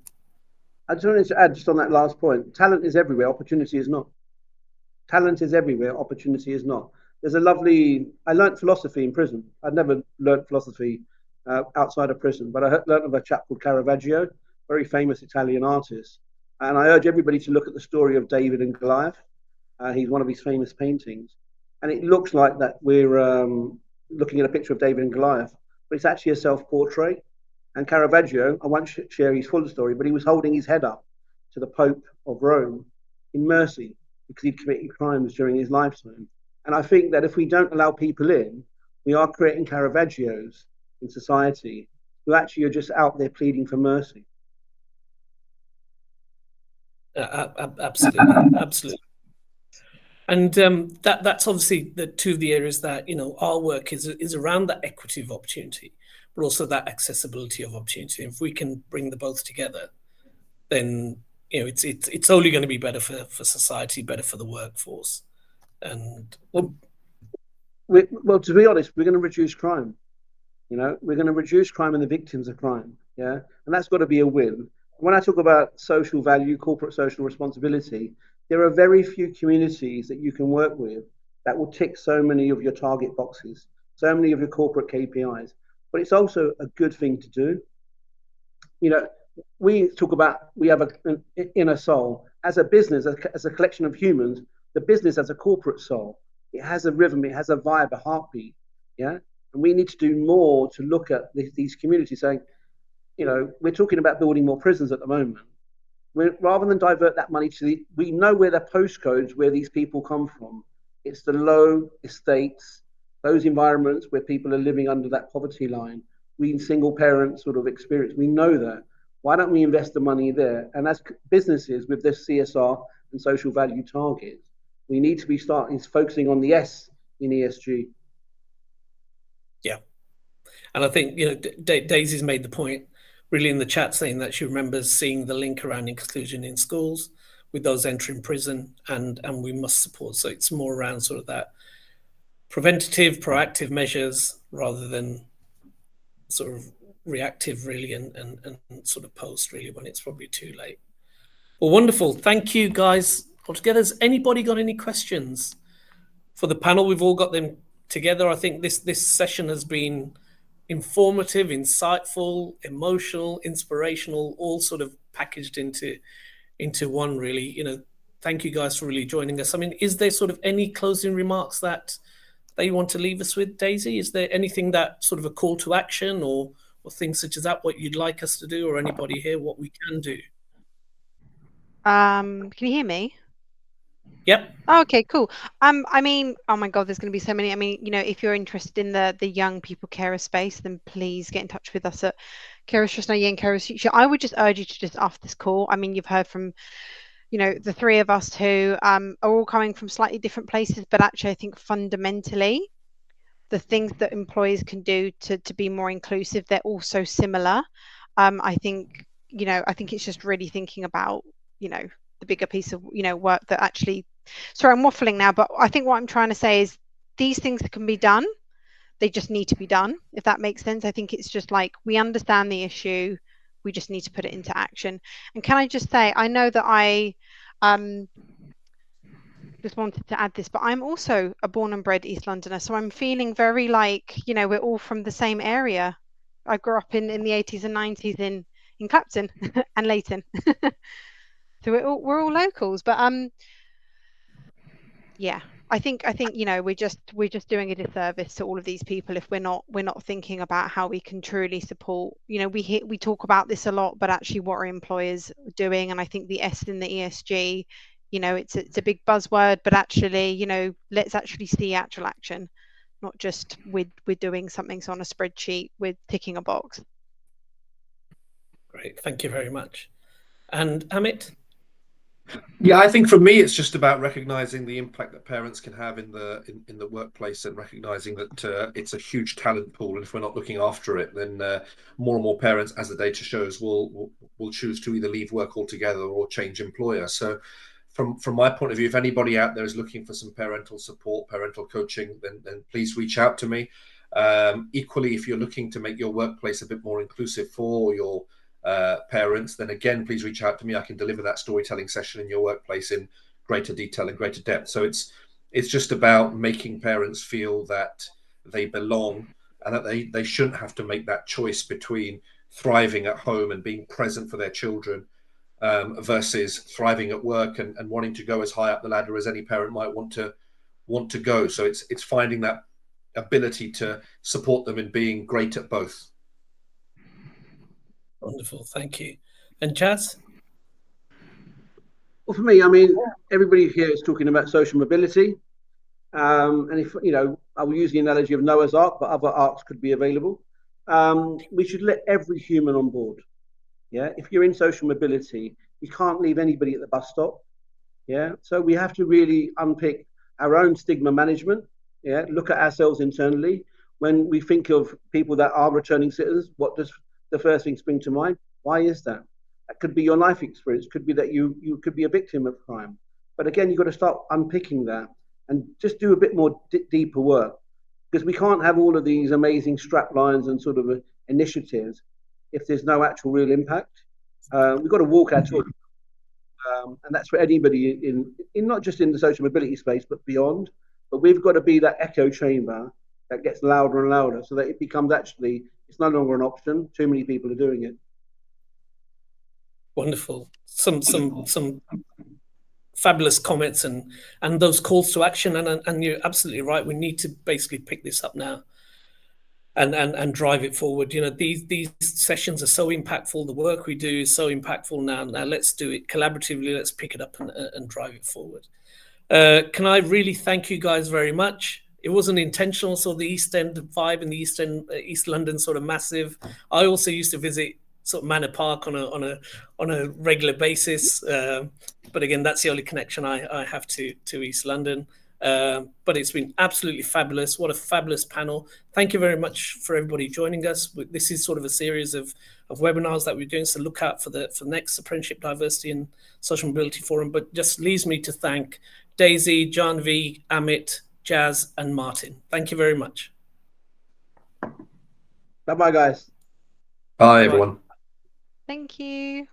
I just wanted to add just on that last point. Talent is everywhere. Opportunity is not. Talent is everywhere. Opportunity is not. There's a lovely. I learned philosophy in prison. I'd never learned philosophy outside of prison, but I learned of a chap called Caravaggio, very famous Italian artist. And I urge everybody to look at the story of David and Goliath. He's one of his famous paintings, and it looks like that we're looking at a picture of David and Goliath, but it's actually a self-portrait. And Caravaggio, I won't share his full story, but he was holding his head up to the Pope of Rome in mercy because he'd committed crimes during his lifetime. And I think that if we don't allow people in, we are creating Caravaggios in society who actually are just out there pleading for mercy. Absolutely, absolutely. And that's obviously the two of the areas that, you know, our work is around that equity of opportunity, but also that accessibility of opportunity. If we can bring the both together, then, you know, it's only going to be better for society, better for the workforce. And well, to be honest, we're going to reduce crime. You know, we're going to reduce crime and the victims of crime. Yeah, and that's got to be a win. When I talk about social value, corporate social responsibility, there are very few communities that you can work with that will tick so many of your target boxes, so many of your corporate KPIs. But it's also a good thing to do. You know, we talk about we have an inner soul. As a business, as a collection of humans, the business has a corporate soul. It has a rhythm, it has a vibe, a heartbeat. Yeah. And we need to do more to look at these communities saying, you know, we're talking about building more prisons at the moment. Rather than divert that money to we know where the postcodes where these people come from. It's the low estates, those environments where people are living under that poverty line. We single parent sort of experience. We know that. Why don't we invest the money there? And as businesses with this CSR and social value targets, we need to be focusing on the S in ESG. Yeah. And I think, you know, Daisy's made the point really in the chat saying that she remembers seeing the link around inclusion in schools with those entering prison, and we must support. So it's more around sort of that preventative, proactive measures rather than sort of reactive really and sort of post really when it's probably too late. Well, wonderful. Thank you guys altogether. Has anybody got any questions for the panel? We've all got them together. I think this session has been informative, insightful, emotional, inspirational, all sort of packaged into one really. You know, thank you guys for really joining us. I mean, is there sort of any closing remarks that you want to leave us with, Daisy? Is there anything that sort of a call to action or things such as that, what you'd like us to do, or anybody here, what we can do? Can you hear me? Yep. Oh, okay, cool. I mean, oh my God, there's going to be so many. I mean, you know, if you're interested in the young people carer space, then please get in touch with us at Carers Trust Now and Carers Future. I would just urge you to just after this call. I mean, you've heard from, you know, the three of us who are all coming from slightly different places, but actually, I think fundamentally, the things that employers can do to be more inclusive, they're also similar. I think, you know, I think it's just really thinking about, you know, the bigger piece of, you know, work that actually, sorry, I'm waffling now, but I think what I'm trying to say is these things can be done. They just need to be done, if that makes sense. I think it's just like, we understand the issue, we just need to put it into action. And can I just say, I know that I just wanted to add this, but I'm also a born and bred East Londoner, so I'm feeling very like, you know, we're all from the same area. I grew up in the 80s and 90s in Clapton and Leighton. So we're all locals, but yeah, I think you know, we're just doing a disservice to all of these people if we're not thinking about how we can truly support. You know, we talk about this a lot, but actually what are employers doing? And I think the S in the ESG, you know, it's a big buzzword, but actually, you know, let's actually see actual action, not just we're doing something on a spreadsheet, we're ticking a box. Great, thank you very much. And Amit? Yeah, I think for me, it's just about recognizing the impact that parents can have in the workplace, and recognizing that it's a huge talent pool. And if we're not looking after it, then more and more parents, as the data shows, will choose to either leave work altogether or change employer. So from my point of view, if anybody out there is looking for some parental support, parental coaching, then please reach out to me. Equally, if you're looking to make your workplace a bit more inclusive for your parents, then again, please reach out to me. I can deliver that storytelling session in your workplace in greater detail and greater depth. So it's just about making parents feel that they belong and that they shouldn't have to make that choice between thriving at home and being present for their children versus thriving at work and wanting to go as high up the ladder as any parent might want to go. So it's finding that ability to support them in being great at both. Wonderful, thank you. And Jazz? Well, for me, I mean, everybody here is talking about social mobility. And if, you know, I will use the analogy of Noah's Ark, but other arks could be available. We should let every human on board. Yeah. If you're in social mobility, you can't leave anybody at the bus stop. Yeah. So we have to really unpick our own stigma management. Yeah. Look at ourselves internally. When we think of people that are returning citizens, what does the first thing spring to mind? Why is that? That could be your life experience. Could be that you could be a victim of crime. But again, you've got to start unpicking that and just do a bit more deeper work, because we can't have all of these amazing strap lines and sort of initiatives if there's no actual real impact. We've got to walk our talk. And that's for anybody in not just in the social mobility space, but beyond. But we've got to be that echo chamber that gets louder and louder so that it becomes actually, it's no longer an option. Too many people are doing it. Wonderful. Some fabulous comments and those calls to action. And you're absolutely right. We need to basically pick this up now and drive it forward. You know, these sessions are so impactful. The work we do is so impactful now. Now let's do it collaboratively. Let's pick it up and drive it forward. Can I really thank you guys very much? It wasn't intentional. So the East End vibe and the East London sort of massive. I also used to visit sort of Manor Park on a regular basis, but again, that's the only connection I have to East London. But it's been absolutely fabulous. What a fabulous panel! Thank you very much for everybody joining us. This is sort of a series of webinars that we're doing, so look out for the next Apprenticeship Diversity and Social Mobility Forum. But just leaves me to thank Daisy, John V, Amit, Jazz, and Martin. Thank you very much. Bye-bye, guys. Bye, everyone. Thank you.